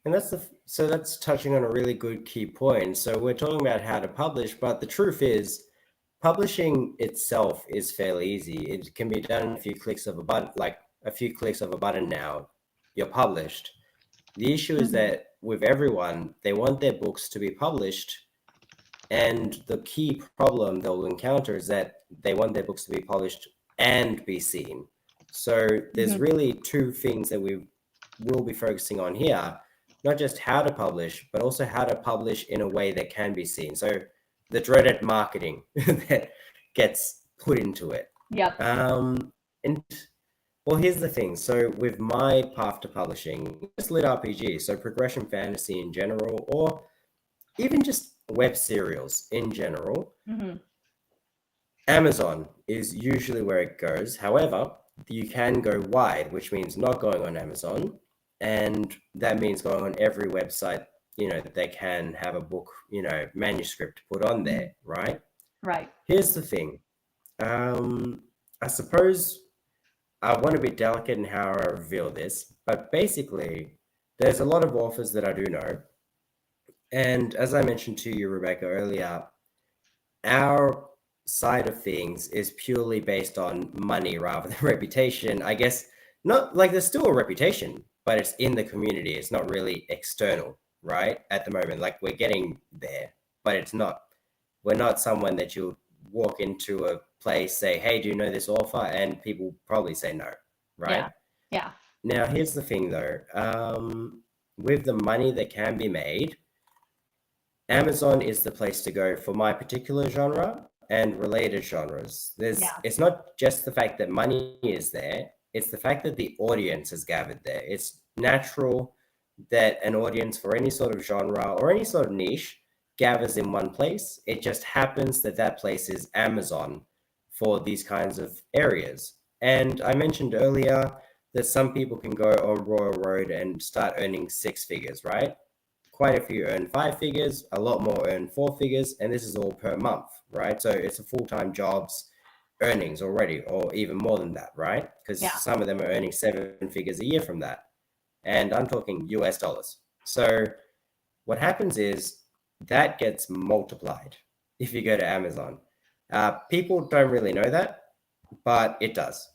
And that's touching on a really good key point. So we're talking about how to publish, but the truth is publishing itself is fairly easy. It can be done in a few clicks of a button, like a few clicks of a button. Now you're published. The issue is that with everyone, they want their books to be published. And the key problem they'll encounter is that they want their books to be published and be seen. So there's really two things that we will be focusing on here, not just how to publish, but also how to publish in a way that can be seen. So the dreaded marketing that gets put into it. Well, here's the thing. So with my path to publishing, just lit RPG, so progression fantasy in general, or even just web serials in general, Amazon is usually where it goes. However, you can go wide, which means not going on Amazon. And that means going on every website, that they can have a book, manuscript put on there, right? Right. Here's the thing. I suppose I want to be delicate in how I reveal this, but basically, there's a lot of authors that I do know. And as I mentioned to you, Rebecca, earlier, our side of things is purely based on money rather than reputation. I guess not like there's still a reputation, but it's in the community. It's not really external, right? At the moment, like we're getting there, but we're not someone that you'll walk into a place, say, hey, do you know this author? And people probably say no, right? Yeah. Now, here's the thing though. With the money that can be made, Amazon is the place to go for my particular genre and related genres. It's not just the fact that money is there, it's the fact that the audience is gathered there. It's natural that an audience for any sort of genre or any sort of niche gathers in one place. It just happens that that place is Amazon for these kinds of areas. And I mentioned earlier that some people can go on Royal Road and start earning 6 figures, right? Quite a few earn 5 figures, a lot more earn 4 figures, and this is all per month, right? So it's a full-time job's earnings already, or even more than that, right? Because some of them are earning 7 figures a year from that. And I'm talking US dollars. So what happens is that gets multiplied if you go to Amazon. People don't really know that, but it does.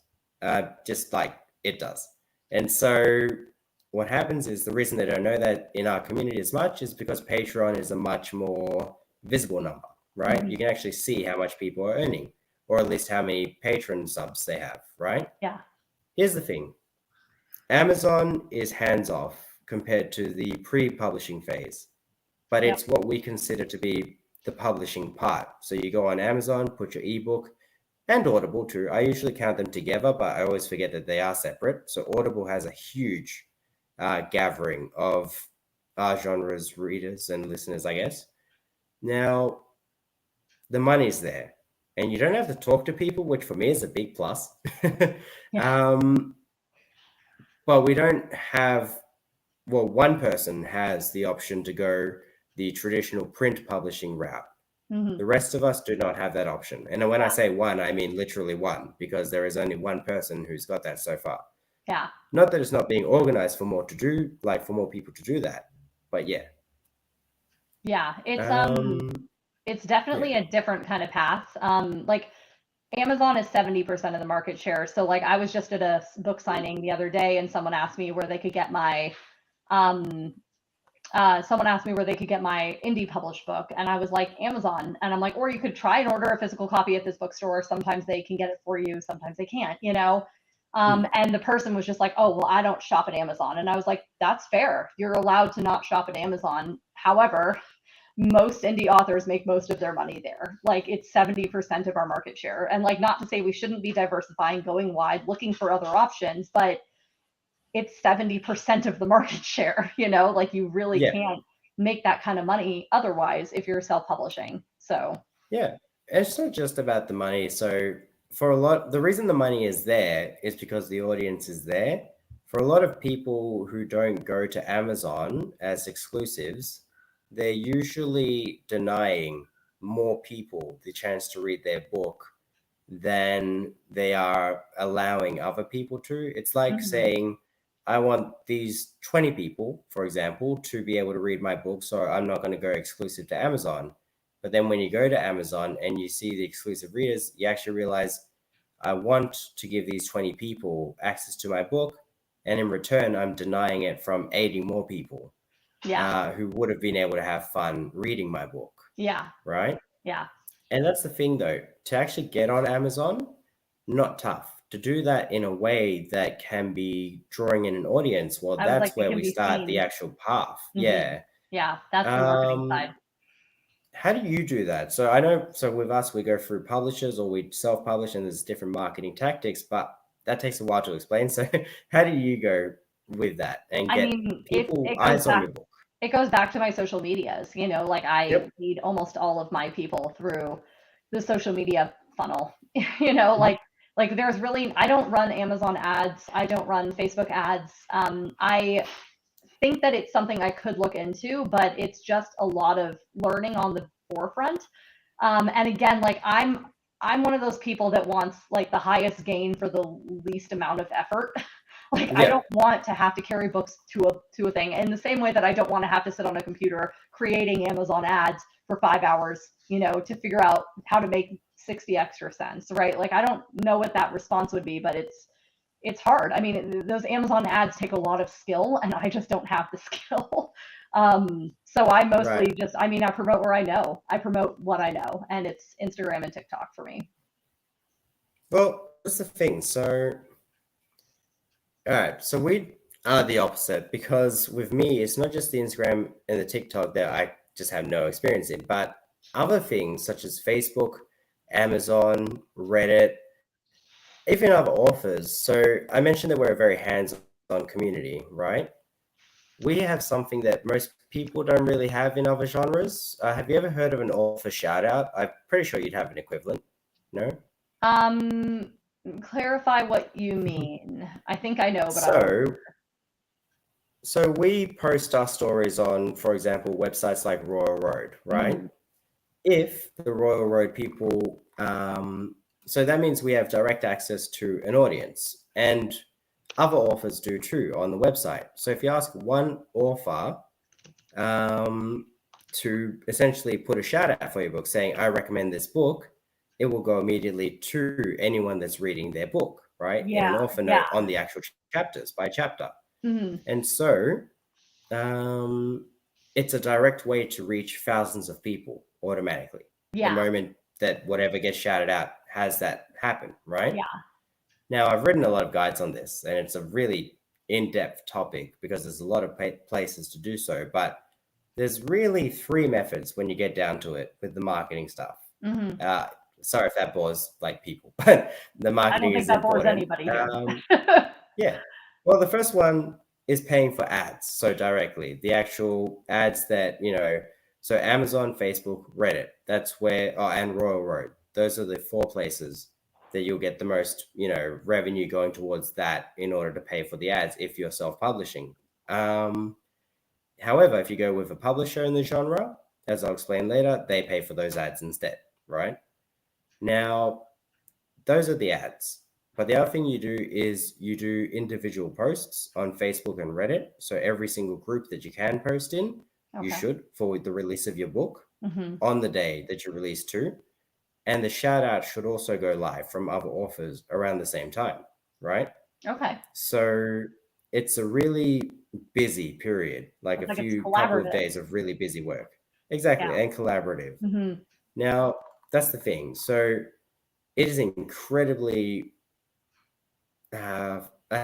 Just like it does. And so what happens is the reason they don't know that in our community as much is because Patreon is a much more visible number, right? You can actually see how much people are earning, or at least how many patron subs they have, right? Yeah. Here's the thing. Amazon is hands off compared to the pre-publishing phase, but it's what we consider to be the publishing part. So you go on Amazon, put your ebook, and Audible too. I usually count them together, but I always forget that they are separate. So Audible has a huge gathering of our genre's readers and listeners, I guess. Now, the money's there, and you don't have to talk to people, which for me is a big plus. But we don't have, well, one person has the option to go the traditional print publishing route. The rest of us do not have that option. And when I say one, I mean literally one, because there is only one person who's got that so far. Yeah. Not that it's not being organized for more to do, like for more people to do that, but yeah. Yeah, it's definitely a different kind of path. Like Amazon is 70% of the market share. So like I was just at a book signing the other day and someone asked me where they could get my indie published book, and I was like Amazon, and I'm like, or you could try and order a physical copy at this bookstore. Sometimes they can get it for you, sometimes they can't, you know. And the person was just like, oh, well, I don't shop at Amazon. And I was like, that's fair. You're allowed to not shop at Amazon. However, most indie authors make most of their money there. Like it's 70% of our market share. And like, not to say we shouldn't be diversifying, going wide, looking for other options, but it's 70% of the market share, you know, like you really can't make that kind of money otherwise if you're self-publishing. So yeah, it's not just about the money. So for a lot, the reason the money is there is because the audience is there. For a lot of people who don't go to Amazon as exclusives, they're usually denying more people the chance to read their book than they are allowing other people to. It's like saying, I want these 20 people, for example, to be able to read my book, so I'm not going to go exclusive to Amazon. But then when you go to Amazon and you see the exclusive readers, you actually realize, I want to give these 20 people access to my book, and in return, I'm denying it from 80 more people who would have been able to have fun reading my book. Yeah. Right? Yeah. And that's the thing, though, to actually get on Amazon, not tough. To do that in a way that can be drawing in an audience, well, that's where we start the actual path. Yeah. Yeah, that's the marketing side. How do you do that? So I know, so with us, we go through publishers or we self-publish, and there's different marketing tactics, but that takes a while to explain. So how do you go with that and get people eyes on your book? It goes back to my social medias, you know, like I feed almost all of my people through the social media funnel, you know, like there's really, I don't run Amazon ads. I don't run Facebook ads. I think that it's something I could look into, but it's just a lot of learning on the forefront. And again, like I'm one of those people that wants like the highest gain for the least amount of effort. Like I don't want to have to carry books to a thing, in the same way that I don't want to have to sit on a computer creating Amazon ads for 5 hours, you know, to figure out how to make 60 extra cents, right? Like I don't know what that response would be, but it's hard. I mean, those Amazon ads take a lot of skill, and I just don't have the skill. So I mostly just, I mean, I promote where I know. I promote what I know, and it's Instagram and TikTok for me. Well, that's the thing. So all right, so we are the opposite, because with me, it's not just the Instagram and the TikTok that I just have no experience in, but other things such as Facebook, Amazon, Reddit, even other authors. So I mentioned that we're a very hands-on community, right? We have something that most people don't really have in other genres. Have you ever heard of an author shout-out? I'm pretty sure you'd have an equivalent. No? Clarify what you mean. I think I know, but so we post our stories on, for example, websites like Royal Road, right? If the Royal Road people, so that means we have direct access to an audience, and other authors do too on the website. So if you ask one author to essentially put a shout out for your book saying, I recommend this book, it will go immediately to anyone that's reading their book, right? In an author note on the actual chapters by chapter. And so it's a direct way to reach thousands of people automatically. The moment that whatever gets shouted out has that happen, right? Now, I've written a lot of guides on this, and it's a really in-depth topic because there's a lot of places to do so. But there's really 3 methods when you get down to it with the marketing stuff. Sorry if that bores like people, but the marketing is important. I don't think that bores anybody here. Yeah. Well, the first one is paying for ads. So directly, the actual ads that, so Amazon, Facebook, Reddit, that's where, and Royal Road, those are the 4 places that you'll get the most, revenue going towards that in order to pay for the ads if you're self-publishing. However, if you go with a publisher in the genre, as I'll explain later, they pay for those ads instead, right? Now, those are the ads. But the other thing you do is you do individual posts on Facebook and Reddit. So every single group that you can post in, you should, for the release of your book on the day that you release to. And the shout out should also go live from other authors around the same time, right? Okay. So it's a really busy period, like a few couple of days of really busy work. Exactly, and collaborative. Now, that's the thing. So it is incredibly, I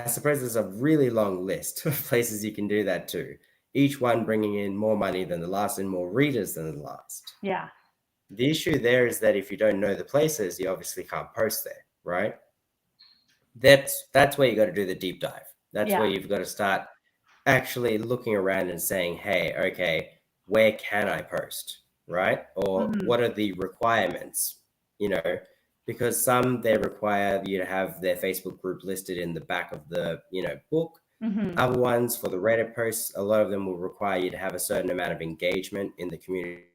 suppose there's a really long list of places you can do that to, each one bringing in more money than the last and more readers than the last. Yeah. The issue there is that if you don't know the places, you obviously can't post there, right? That's where you got to do the deep dive. That's where you've got to start actually looking around and saying, hey, okay, where can I post, right? Or what are the requirements, because some, they require you to have their Facebook group listed in the back of the, book. Other ones, for the Reddit posts, a lot of them will require you to have a certain amount of engagement in the community.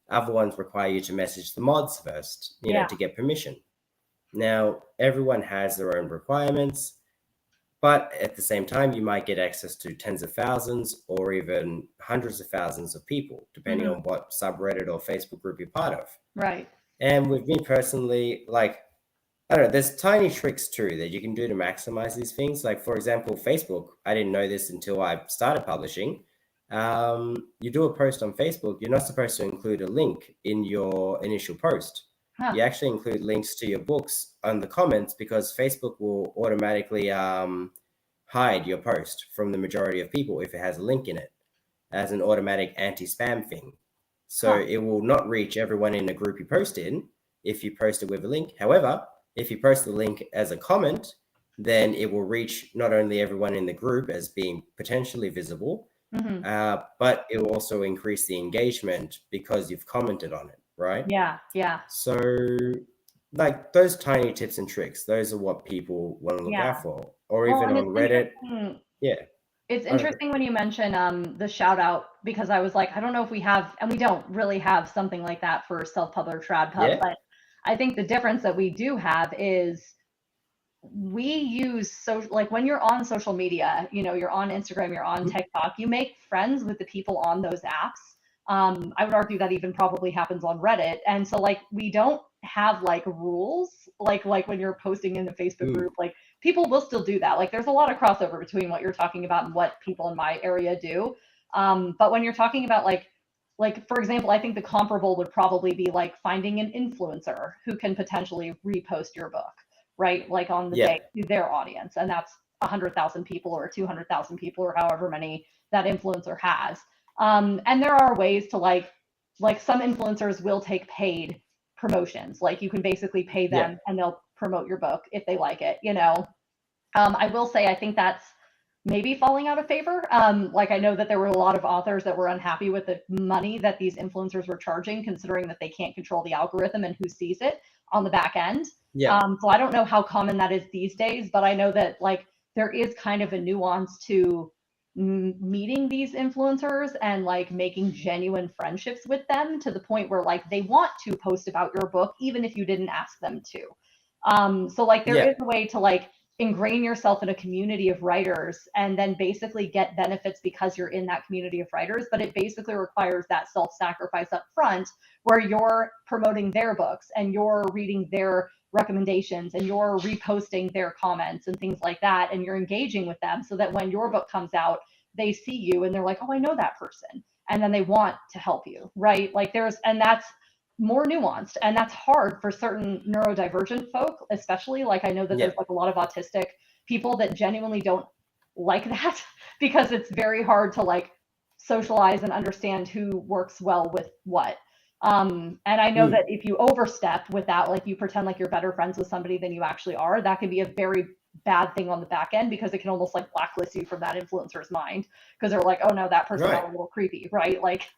Other ones require you to message the mods first, to get permission. Now, everyone has their own requirements, but at the same time, you might get access to tens of thousands or even hundreds of thousands of people, depending on what subreddit or Facebook group you're part of. Right. And with me personally, I don't know, there's tiny tricks too that you can do to maximize these things. Like, for example, Facebook, I didn't know this until I started publishing. You do a post on Facebook, you're not supposed to include a link in your initial post. You actually include links to your books on the comments because Facebook will automatically hide your post from the majority of people if it has a link in it as an automatic anti-spam thing. So it will not reach everyone in the group you post in if you post it with a link. However, if you post the link as a comment, then it will reach not only everyone in the group as being potentially visible, but it will also increase the engagement because you've commented on it, right? Yeah. So those tiny tips and tricks, those are what people want to look out for. Or even on Reddit. It's interesting when you mention the shout out, because I was like, I don't know if we have, and we don't really have something like that for self-published TradPub, but I think the difference that we do have is we use when you're on social media, you're on Instagram, you're on TikTok, you make friends with the people on those apps. I would argue that even probably happens on Reddit. And so we don't have rules, like when you're posting in the Facebook group, people will still do that. There's a lot of crossover between what you're talking about and what people in my area do. But when you're talking about for example, I think the comparable would probably be finding an influencer who can potentially repost your book, right? On the day to their audience. And that's 100,000 people or 200,000 people or however many that influencer has. And there are ways to some influencers will take paid promotions. You can basically pay them and they'll promote your book if they like it, I will say, I think that's maybe falling out of favor. I know that there were a lot of authors that were unhappy with the money that these influencers were charging, considering that they can't control the algorithm and who sees it on the back end. So I don't know how common that is these days, but I know that there is kind of a nuance to meeting these influencers and making genuine friendships with them to the point where they want to post about your book even if you didn't ask them to. So there is a way to ingrain yourself in a community of writers and then basically get benefits because you're in that community of writers, but it basically requires that self-sacrifice up front where you're promoting their books and you're reading their recommendations and you're reposting their comments and things like that, and you're engaging with them so that when your book comes out, they see you and they're like, oh, I know that person, and then they want to help you, right? And that's more nuanced, and that's hard for certain neurodivergent folk, especially I know that there's a lot of autistic people that genuinely don't like that because it's very hard to like socialize and understand who works well with what. And I know that if you overstep with that, like you pretend like you're better friends with somebody than you actually are, that can be a very bad thing on the back end because it can almost like blacklist you from that influencer's mind because they're like, oh no, that person got a little creepy, right? Like,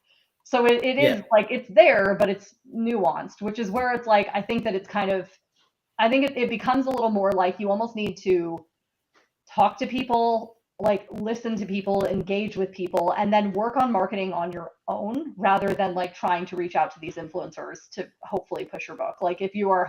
so it is like it's there, but it's nuanced, which is where it's like I think that it's kind of I think it becomes a little more like you almost need to talk to people, like listen to people, engage with people, and then work on marketing on your own rather than like trying to reach out to these influencers to hopefully push your book. Like if you're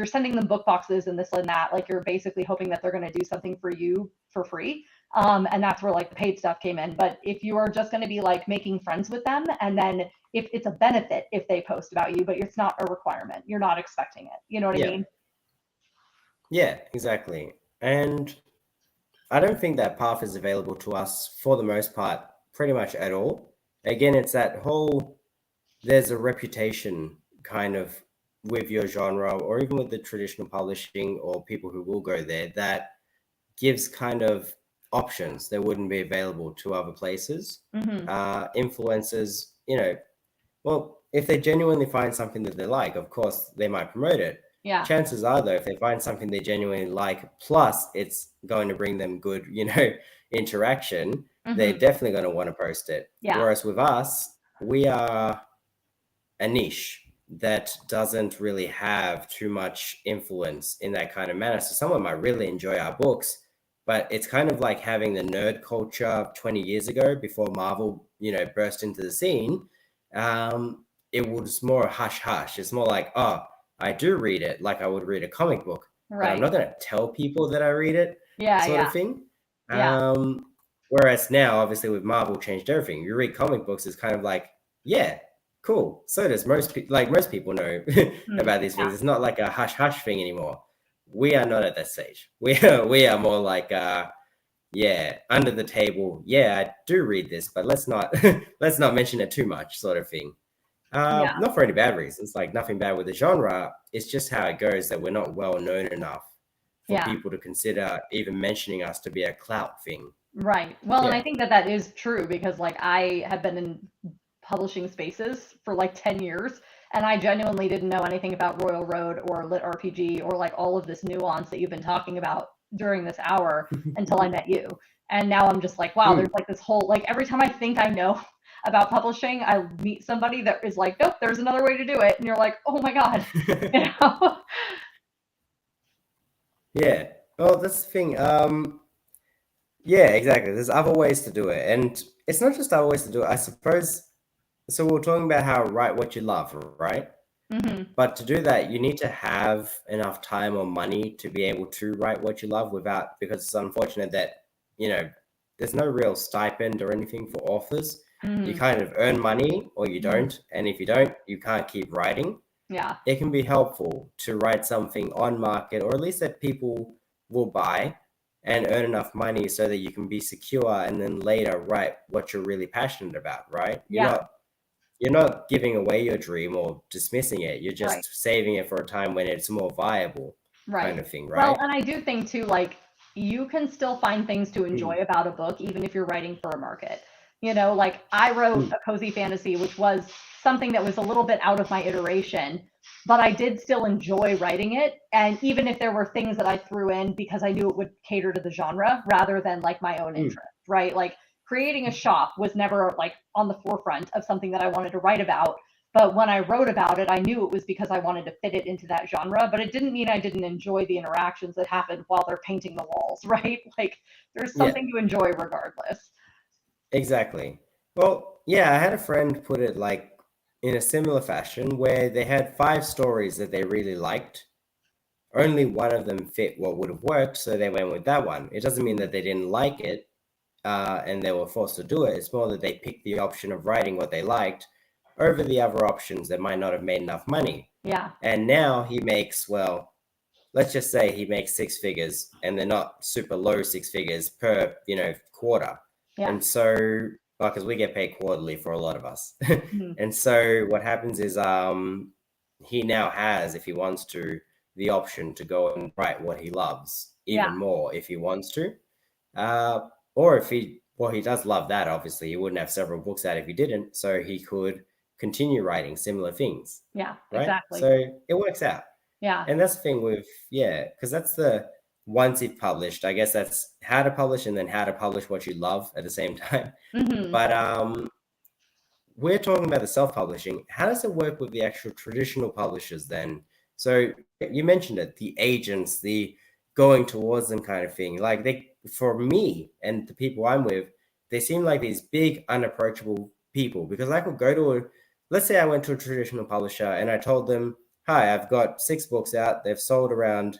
sending them book boxes and this and that, like you're basically hoping that they're going to do something for you for free. And that's where like the paid stuff came in. But if you are just going to be like making friends with them, and then if it's a benefit if they post about you, but it's not a requirement, you're not expecting it. You know what I mean? Yeah, exactly. And I don't think that path is available to us for the most part, pretty much at all. Again, it's that whole, there's a reputation kind of with your genre or even with the traditional publishing or people who will go there that gives kind of options that wouldn't be available to other places. Influencers, well, if they genuinely find something that they like, of course, they might promote it. Yeah. Chances are, though, if they find something they genuinely like, plus it's going to bring them good, interaction, they're definitely going to want to post it. Yeah. Whereas with us, we are a niche that doesn't really have too much influence in that kind of manner. So someone might really enjoy our books, but it's kind of like having the nerd culture 20 years ago before Marvel, burst into the scene. It was more hush hush. It's more like, oh, I do read it like I would read a comic book, but I'm not going to tell people that I read it, sort of thing. Whereas now, obviously, with Marvel changed everything. You read comic books, it's kind of like, yeah, cool. So does most people. Like most people know about these things. It's not like a hush hush thing anymore. We are not at that stage. We are more like, under the table. Yeah, I do read this, but let's not mention it too much, sort of thing. Not for any bad reasons, like nothing bad with the genre. It's just how it goes that we're not well known enough for people to consider even mentioning us to be a clout thing. Right. Well, and I think that is true because like I have been in publishing spaces for like 10 years and I genuinely didn't know anything about Royal Road or Lit RPG or like all of this nuance that you've been talking about during this hour until I met you. And now I'm just like, wow, there's like this whole, like every time I think I know about publishing, I meet somebody that is like, nope, there's another way to do it. And you're like, oh my God. Yeah. Well, that's the thing. Yeah, exactly. There's other ways to do it. And it's not just other ways to do it, I suppose. So we're talking about how write what you love, right? But to do that, you need to have enough time or money to be able to write what you love because it's unfortunate that, there's no real stipend or anything for authors. You kind of earn money or you don't. And if you don't, you can't keep writing. Yeah. It can be helpful to write something on market or at least that people will buy and earn enough money so that you can be secure and then later write what you're really passionate about, right? You're not giving away your dream or dismissing it. You're just saving it for a time when it's more viable, kind of thing, right? Well, and I do think too, like you can still find things to enjoy about a book, even if you're writing for a market. Like I wrote a cozy fantasy, which was something that was a little bit out of my iteration, but I did still enjoy writing it. And even if there were things that I threw in because I knew it would cater to the genre rather than like my own interest, right? Like creating a shop was never like on the forefront of something that I wanted to write about. But when I wrote about it, I knew it was because I wanted to fit it into that genre, but it didn't mean I didn't enjoy the interactions that happened while they're painting the walls, right? Like there's something to enjoy regardless. Exactly. Well, yeah, I had a friend put it like in a similar fashion where they had 5 stories that they really liked. Only one of them fit what would have worked, so they went with that one. It doesn't mean that they didn't like it and they were forced to do it. It's more that they picked the option of writing what they liked over the other options that might not have made enough money. Yeah. And now he makes, well, let's just say he makes 6 figures and they're not super low 6 figures per, quarter. Yeah. And so, because we get paid quarterly for a lot of us. And so what happens is he now has, if he wants to, the option to go and write what he loves even more if he wants to. Or if he does love that, obviously, he wouldn't have several books out if he didn't. So he could continue writing similar things. Yeah, Right. exactly. So it works out. Yeah. And that's the thing with, because that's the once you've published, I guess that's how to publish and then how to publish what you love at the same time. Mm-hmm. But we're talking about the self-publishing. How does it work with the actual traditional publishers then? So you mentioned it, the agents, the going towards them kind of thing. Like for me and the people I'm with, they seem like these big, unapproachable people, because I could go to let's say I went to a traditional publisher and I told them, hi, I've got 6 books out. They've sold around,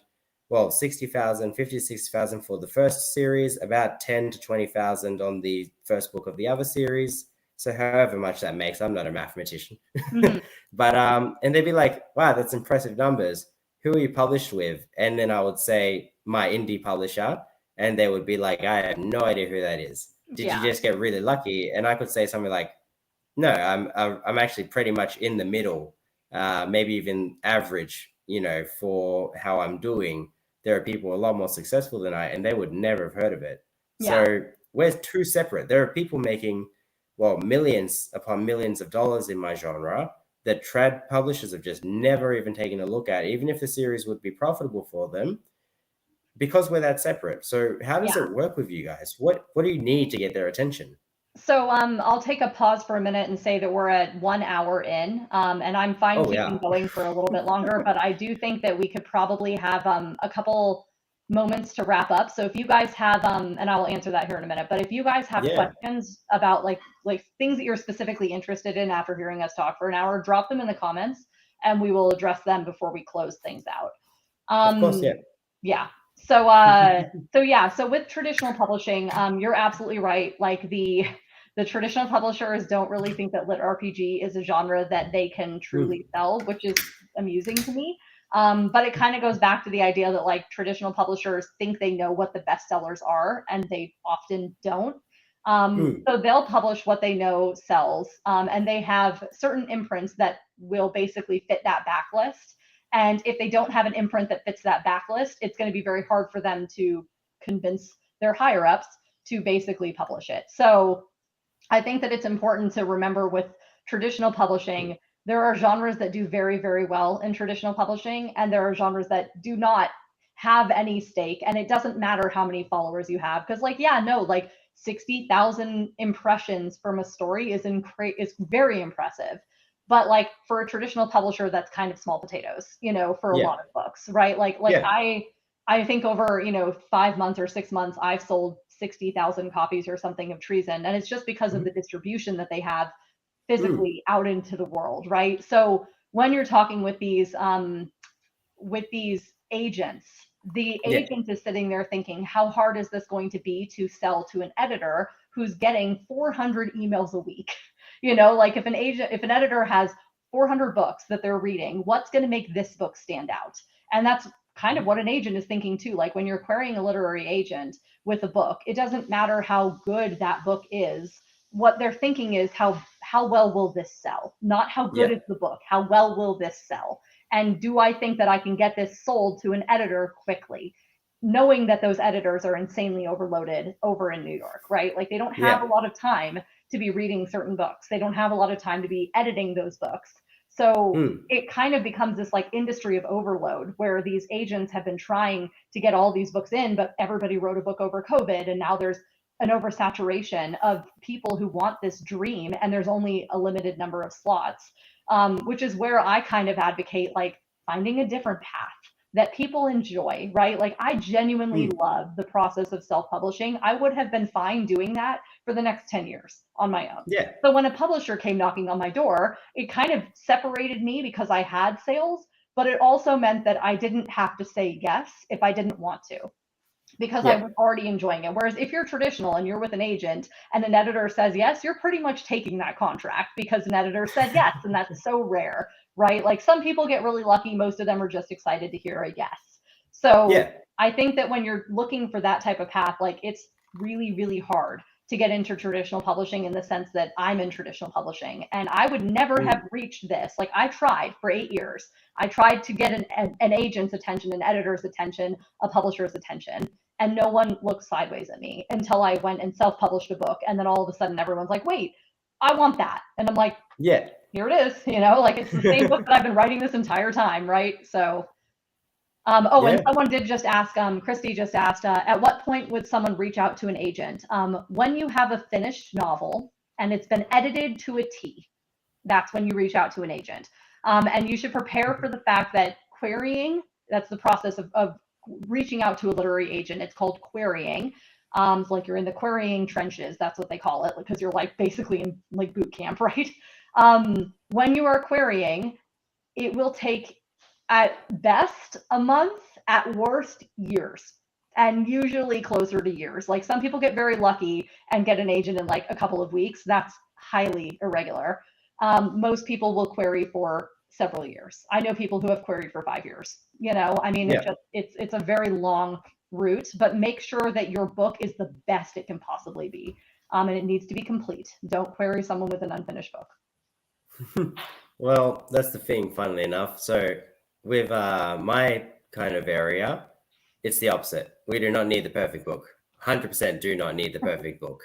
60,000, 50, 60,000 for the first series, about 10 to 20,000 on the first book of the other series. So however much that makes, I'm not a mathematician. Mm-hmm. But and they'd be like, wow, that's impressive numbers. Who are you published with? And then I would say my indie publisher, and they would be like, I have no idea who that is. Did you just get really lucky? And I could say something like, no, I'm actually pretty much in the middle, maybe even average, for how I'm doing. There are people a lot more successful than I, and they would never have heard of it. Yeah. So we're two separate. There are people making, millions upon millions of dollars in my genre that trad publishers have just never even taken a look at, even if the series would be profitable for them, because we're that separate. So how does it work with you guys? What do you need to get their attention? So I'll take a pause for a minute and say that we're at 1 hour in, and I'm fine keeping going for a little bit longer, but I do think that we could probably have a couple moments to wrap up. So if you guys have, and I will answer that here in a minute, but if you guys have questions about like things that you're specifically interested in after hearing us talk for an hour, drop them in the comments and we will address them before we close things out. Of course, yeah. So so with traditional publishing, you're absolutely right. Like the traditional publishers don't really think that lit RPG is a genre that they can truly sell, which is amusing to me. But it kind of goes back to the idea that like traditional publishers think they know what the bestsellers are, and they often don't. So they'll publish what they know sells, and they have certain imprints that will basically fit that backlist. And if they don't have an imprint that fits that backlist, it's going to be very hard for them to convince their higher ups to basically publish it. So I think that it's important to remember with traditional publishing, there are genres that do very, very well in traditional publishing, and there are genres that do not have any stake. And it doesn't matter how many followers you have, because like 60,000 impressions from a story is very impressive. But like for a traditional publisher, that's kind of small potatoes, for a lot of books, right? Like I think over 5 months or 6 months, I've sold 60,000 copies or something of Treason, and it's just because of the distribution that they have physically out into the world, right? So when you're talking with these agents, the agent is sitting there thinking, how hard is this going to be to sell to an editor who's getting 400 emails a week? Like if an editor has 400 books that they're reading, what's going to make this book stand out? And that's kind of what an agent is thinking too. Like when you're querying a literary agent with a book, it doesn't matter how good that book is. What they're thinking is how well will this sell? Not how good is the book, how well will this sell? And do I think that I can get this sold to an editor quickly? Knowing that those editors are insanely overloaded over in New York, right? Like they don't have a lot of time to be reading certain books. They don't have a lot of time to be editing those books. So it kind of becomes this like industry of overload where these agents have been trying to get all these books in, but everybody wrote a book over COVID. And now there's an oversaturation of people who want this dream, and there's only a limited number of slots, which is where I kind of advocate like finding a different path that people enjoy, right? Like I genuinely love the process of self-publishing. I would have been fine doing that for the next 10 years on my own. So when a publisher came knocking on my door, it kind of separated me because I had sales, but it also meant that I didn't have to say yes if I didn't want to, because I was already enjoying it. Whereas if you're traditional and you're with an agent and an editor says yes, you're pretty much taking that contract because an editor said yes, and that's so rare, right? Like some people get really lucky. Most of them are just excited to hear a yes. So I think that when you're looking for that type of path, like it's really, really hard to get into traditional publishing in the sense that I'm in traditional publishing. And I would never have reached this. Like I tried for 8 years. I tried to get an agent's attention, an editor's attention, a publisher's attention. and no one looked sideways at me until I went and self-published a book. And then all of a sudden everyone's like, wait, I want that. And I'm like, Yeah. here it is, like it's the same book that I've been writing this entire time, right? So, and someone did just ask, Christy just asked, at what point would someone reach out to an agent? When you have a finished novel and it's been edited to a T, that's when you reach out to an agent. And you should prepare for the fact that querying, that's the process of reaching out to a literary agent. It's called querying. It's like you're in the querying trenches. That's what they call it, because you're like basically in like boot camp, right? When you are querying, it will take at best a month, at worst years, and usually closer to years. Like some people get very lucky and get an agent in like a couple of weeks. That's highly irregular. Most people will query for several years. I know people who have queried for 5 years. I mean, it's a very long route, but make sure that your book is the best it can possibly be. And it needs to be complete. Don't query someone with an unfinished book. Well, that's the thing, funnily enough. So with my kind of area, it's the opposite. We do not need the perfect book. 100% do not need the perfect book.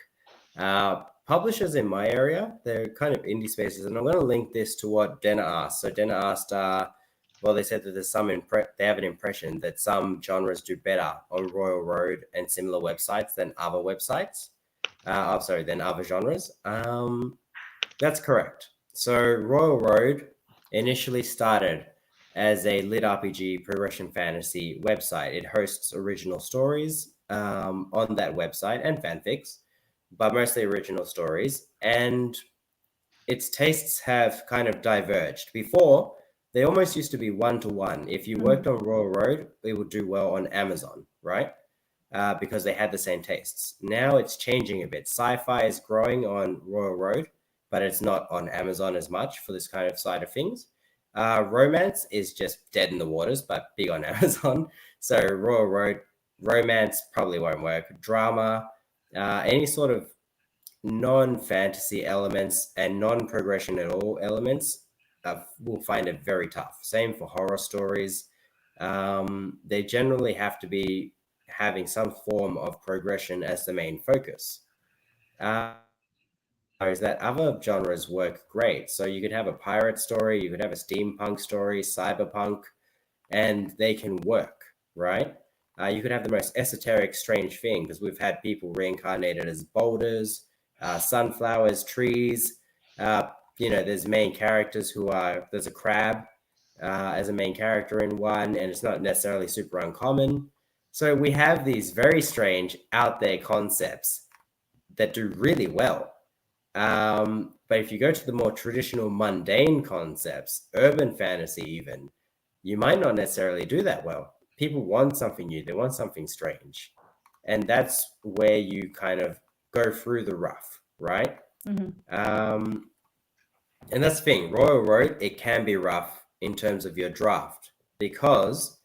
Publishers in my area, they're kind of indie spaces, and I'm going to link this to what Denna asked. So Denna asked, they said that there's they have an impression that some genres do better on Royal Road and similar websites than other websites. Than other genres. That's correct. So Royal Road initially started as a lit RPG progression fantasy website. It hosts original stories on that website and fanfics, but mostly original stories. And its tastes have kind of diverged. Before, they almost used to be one-to-one. If you worked on Royal Road, it would do well on Amazon, right? Because they had the same tastes. Now it's changing a bit. Sci-fi is growing on Royal Road, but it's not on Amazon as much for this kind of side of things. Romance is just dead in the waters, but big on Amazon. So Royal Road, romance probably won't work. Drama, any sort of non-fantasy elements and non-progression at all elements will find it very tough. Same for horror stories. They generally have to be having some form of progression as the main focus. Is that other genres work great. So you could have a pirate story, you could have a steampunk story, cyberpunk, and they can work, right? You could have the most esoteric, strange thing, because we've had people reincarnated as boulders, sunflowers, trees. There's main characters there's a crab as a main character in one, and it's not necessarily super uncommon. So we have these very strange, out there concepts that do really well. But if you go to the more traditional, mundane concepts, urban fantasy even, you might not necessarily do that well. People want something new. They want something strange. And that's where you kind of go through the rough, right? Mm-hmm. And that's the thing. Royal Road, it can be rough in terms of your draft, because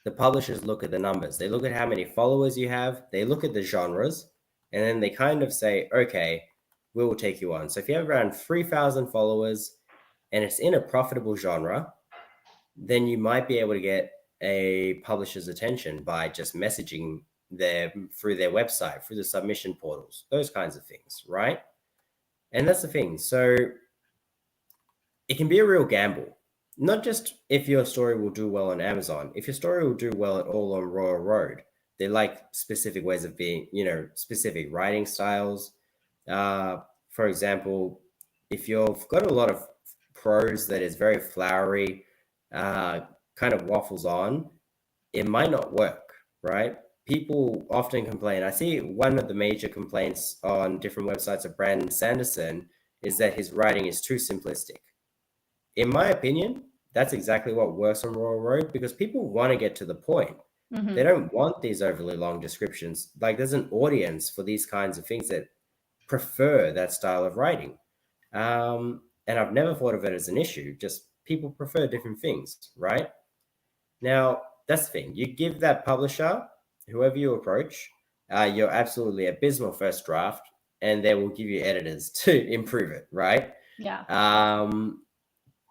the publishers look at the numbers. They look at how many followers you have. They look at the genres, and then they kind of say, okay, we will take you on. So if you have around 3,000 followers and it's in a profitable genre, then you might be able to get a publisher's attention by just messaging them through their website, through the submission portals, those kinds of things, right? And that's the thing. So it can be a real gamble. Not just if your story will do well on Amazon. If your story will do well at all on Royal Road, they like specific ways of being, specific writing styles. For example, if you've got a lot of prose that is very flowery, kind of waffles on, it might not work, right? People often complain. I see one of the major complaints on different websites of Brandon Sanderson is that his writing is too simplistic. In my opinion, that's exactly what works on Royal Road, because people want to get to the point. Mm-hmm. They don't want these overly long descriptions. Like, there's an audience for these kinds of things that prefer that style of writing. And I've never thought of it as an issue. Just people prefer different things, right? Now, that's the thing. You give that publisher, whoever you approach, your absolutely abysmal first draft, and they will give you editors to improve it, right? Yeah.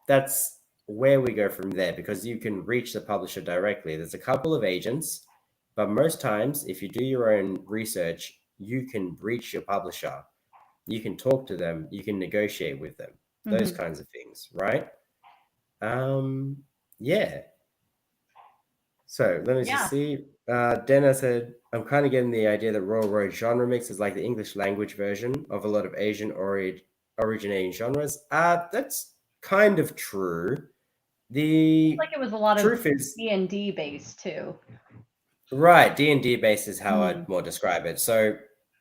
That's where we go from there, because you can reach the publisher directly. There's a couple of agents But most times, if you do your own research, you can reach your publisher, you can talk to them, you can negotiate with them, those kinds of things, right? Yeah. So let me just Yeah. see. Dana said, I'm kind of getting the idea that Royal Road genre mix is like the English language version of a lot of Asian originating genres. That's kind of true. The Like it was a lot of truth is, D&D based too. right, D&D based is how Mhm. I'd more describe it. So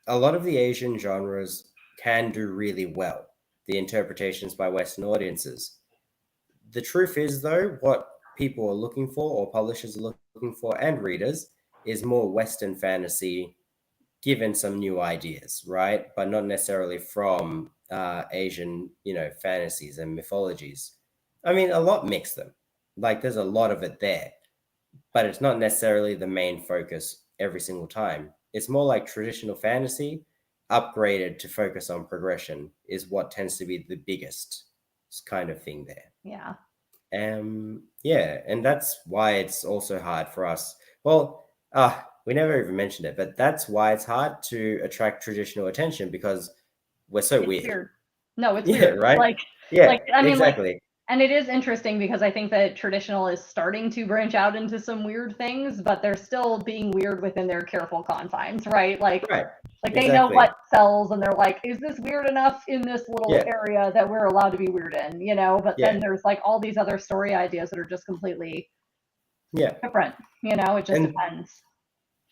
a lot of the Asian genres can do really well, the interpretations by Western audiences. The truth is, though, what people are looking for, or publishers are looking for, and readers, is more Western fantasy given some new ideas, right? But not necessarily from Asian, fantasies and mythologies. I mean, a lot mix them. Like, there's a lot of it there, but it's not necessarily the main focus every single time. It's more like traditional fantasy upgraded to focus on progression is what tends to be the biggest kind of thing there. Yeah. Yeah, and that's why it's also hard for us. Well, we never even mentioned it, but that's why it's hard to attract traditional attention because we're so It's weird. weird. No, it's Yeah, weird. right? Yeah, I mean, exactly. and it is interesting because I think that traditional is starting to branch out into some weird things, but they're still being weird within their careful confines, right? Like Right. they know Exactly. what sells and they're like, is this weird enough in this little Yeah. area that we're allowed to be weird in, But Yeah. then there's like all these other story ideas that are just completely Yeah. different, it just depends.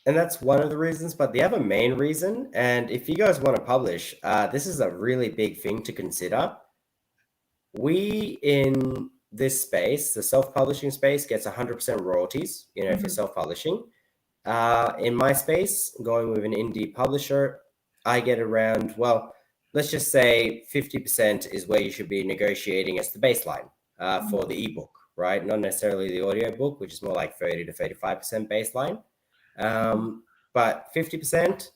And that's one of the reasons, but the other main reason, and if you guys want to publish, this is a really big thing to consider. We in this space, the self-publishing space, gets 100% royalties, for self-publishing. In my space, going with an indie publisher, I get around, well, let's just say 50% is where you should be negotiating as the baseline for the ebook, right? Not necessarily the audio book, which is more like 30 to 35% baseline. But 50%,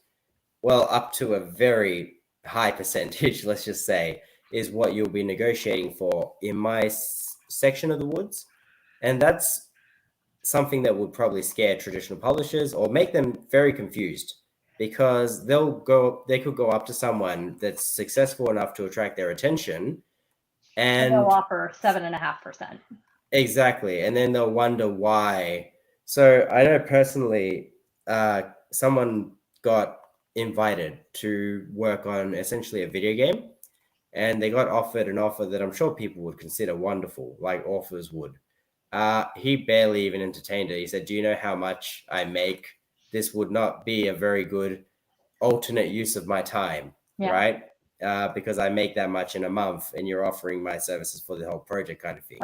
well, up to a very high percentage, let's just say, is what you'll be negotiating for in my section of the woods. And that's something that would probably scare traditional publishers or make them very confused because they could go up to someone that's successful enough to attract their attention And they'll and offer 7.5%. exactly, and then they'll wonder why. So I know personally, someone got invited to work on essentially a video game, and they got offered an offer that I'm sure people would consider wonderful, like authors would. He barely even entertained it. He said, "Do you know how much I make? This would not be a very good alternate use of my time, right? Because I make that much in a month, and you're offering my services for the whole project, kind of thing,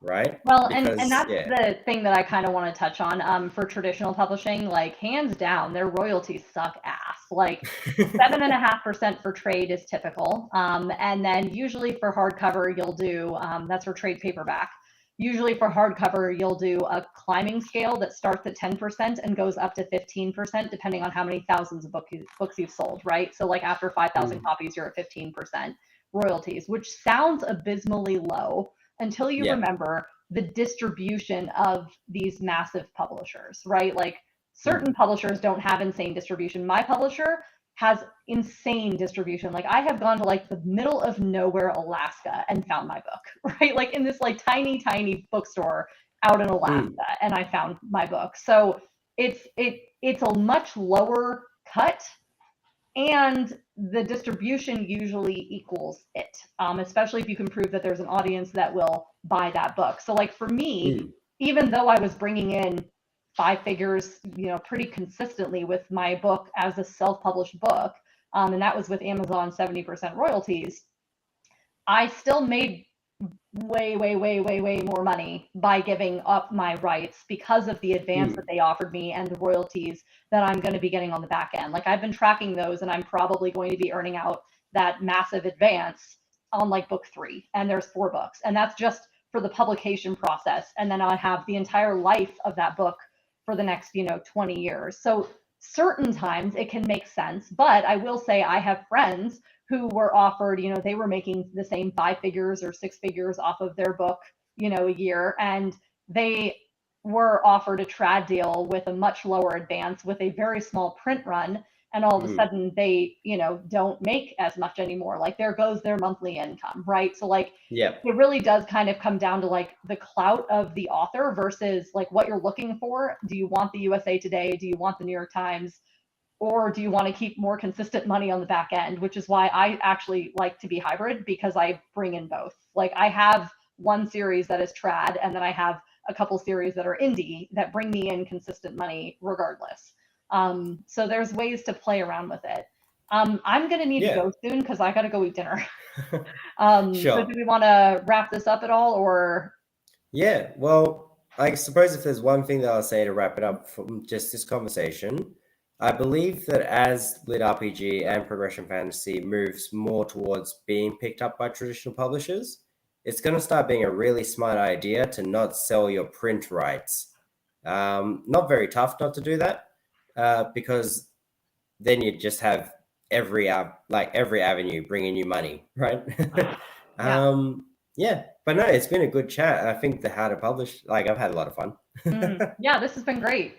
right? Well, Because, and that's the thing that I kind of want to touch on. For traditional publishing, like hands down, their royalties suck ass. Like 7.5% for trade is typical, and then usually for hardcover, you'll do that's for trade paperback. Usually for hardcover, you'll do a climbing scale that starts at 10% and goes up to 15%, depending on how many thousands of books you've sold, right? So like after 5,000 copies, you're at 15% royalties, which sounds abysmally low until you remember the distribution of these massive publishers, right? Like certain publishers don't have insane distribution. My publisher has insane distribution. Like I have gone to like the middle of nowhere, Alaska and found my book, right? Like in this like tiny, tiny bookstore out in Alaska and I found my book. So it's a much lower cut and the distribution usually equals it, especially if you can prove that there's an audience that will buy that book. So like for me, even though I was bringing in 5 figures, pretty consistently with my book as a self-published book, and that was with Amazon 70% royalties, I still made way more money by giving up my rights because of the advance that they offered me and the royalties that I'm going to be getting on the back end. Like I've been tracking those and I'm probably going to be earning out that massive advance on like book 3, and there's 4 books, and that's just for the publication process, and then I have the entire life of that book for the next 20 years. So certain times it can make sense, but I will say I have friends who were offered, they were making the same 5 figures or 6 figures off of their book, a year, and they were offered a trad deal with a much lower advance with a very small print run, and all of a sudden they, don't make as much anymore. Like there goes their monthly income, right? So like Yep. it really does kind of come down to like the clout of the author versus like what you're looking for. Do you want the USA Today? Do you want the New York Times? Or do you want to keep more consistent money on the back end? Which is why I actually like to be hybrid, because I bring in both. Like I have one series that is trad, and then I have a couple series that are indie that bring me in consistent money regardless. So there's ways to play around with it. I'm going to need to go soon because I got to go eat dinner. So do we want to wrap this up at all, or? Yeah, well, I suppose if there's one thing that I'll say to wrap it up from just this conversation, I believe that as lit RPG and progression fantasy moves more towards being picked up by traditional publishers, it's going to start being a really smart idea to not sell your print rights. Not very tough not to do that, because then you just have every avenue bringing you money, right? Yeah, but no, it's been a good chat. I think the how to publish, like I've had a lot of fun. Yeah, this has been great.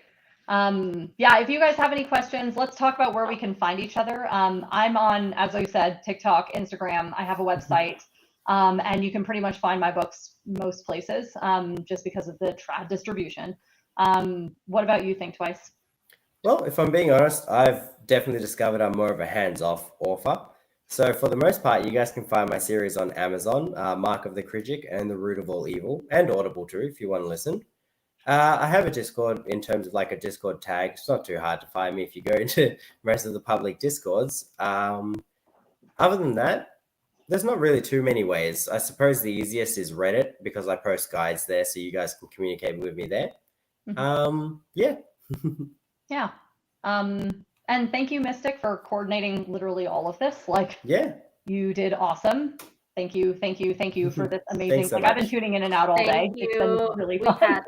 Yeah, if you guys have any questions, let's talk about where we can find each other. I'm on, as I said, TikTok, Instagram. I have a website, and you can pretty much find my books most places, just because of the trad distribution. What about you, ThinkTwice? Well, if I'm being honest, I've definitely discovered I'm more of a hands-off author. So for the most part, you guys can find my series on Amazon, Mark of the Critic and The Root of All Evil, and Audible too, if you want to listen. I have a Discord in terms of like a Discord tag. It's not too hard to find me if you go into most of the public Discords. Other than that, there's not really too many ways. I suppose the easiest is Reddit because I post guides there, so you guys can communicate with me there. Yeah. Yeah. And thank you, Mystic, for coordinating literally all of this. Like, yeah, you did awesome. Thank you for this amazing. So like I've been tuning in and out all day. It's been really fun. We've had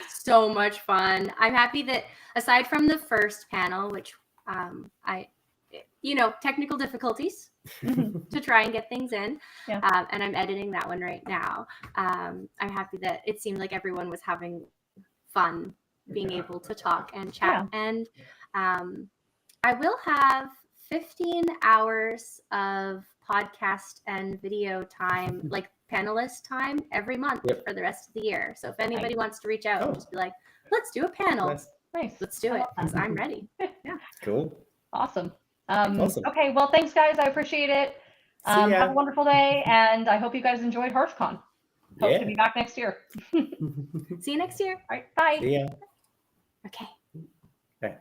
so much fun. I'm happy that aside from the first panel, which technical difficulties to try and get things in, and I'm editing that one right now. I'm happy that it seemed like everyone was having fun being able to talk and chat. And I will have 15 hours of podcast and video time, like panelist time, every month for the rest of the year. So if anybody wants to reach out and just be like, let's do a panel. Nice. Let's do it, because I'm ready. Yeah. Cool. Awesome. Okay, well, thanks, guys. I appreciate it. Have a wonderful day, and I hope you guys enjoyed Hearthcon. Hope to be back next year. See you next year. All right, bye. See ya. Okay. Okay.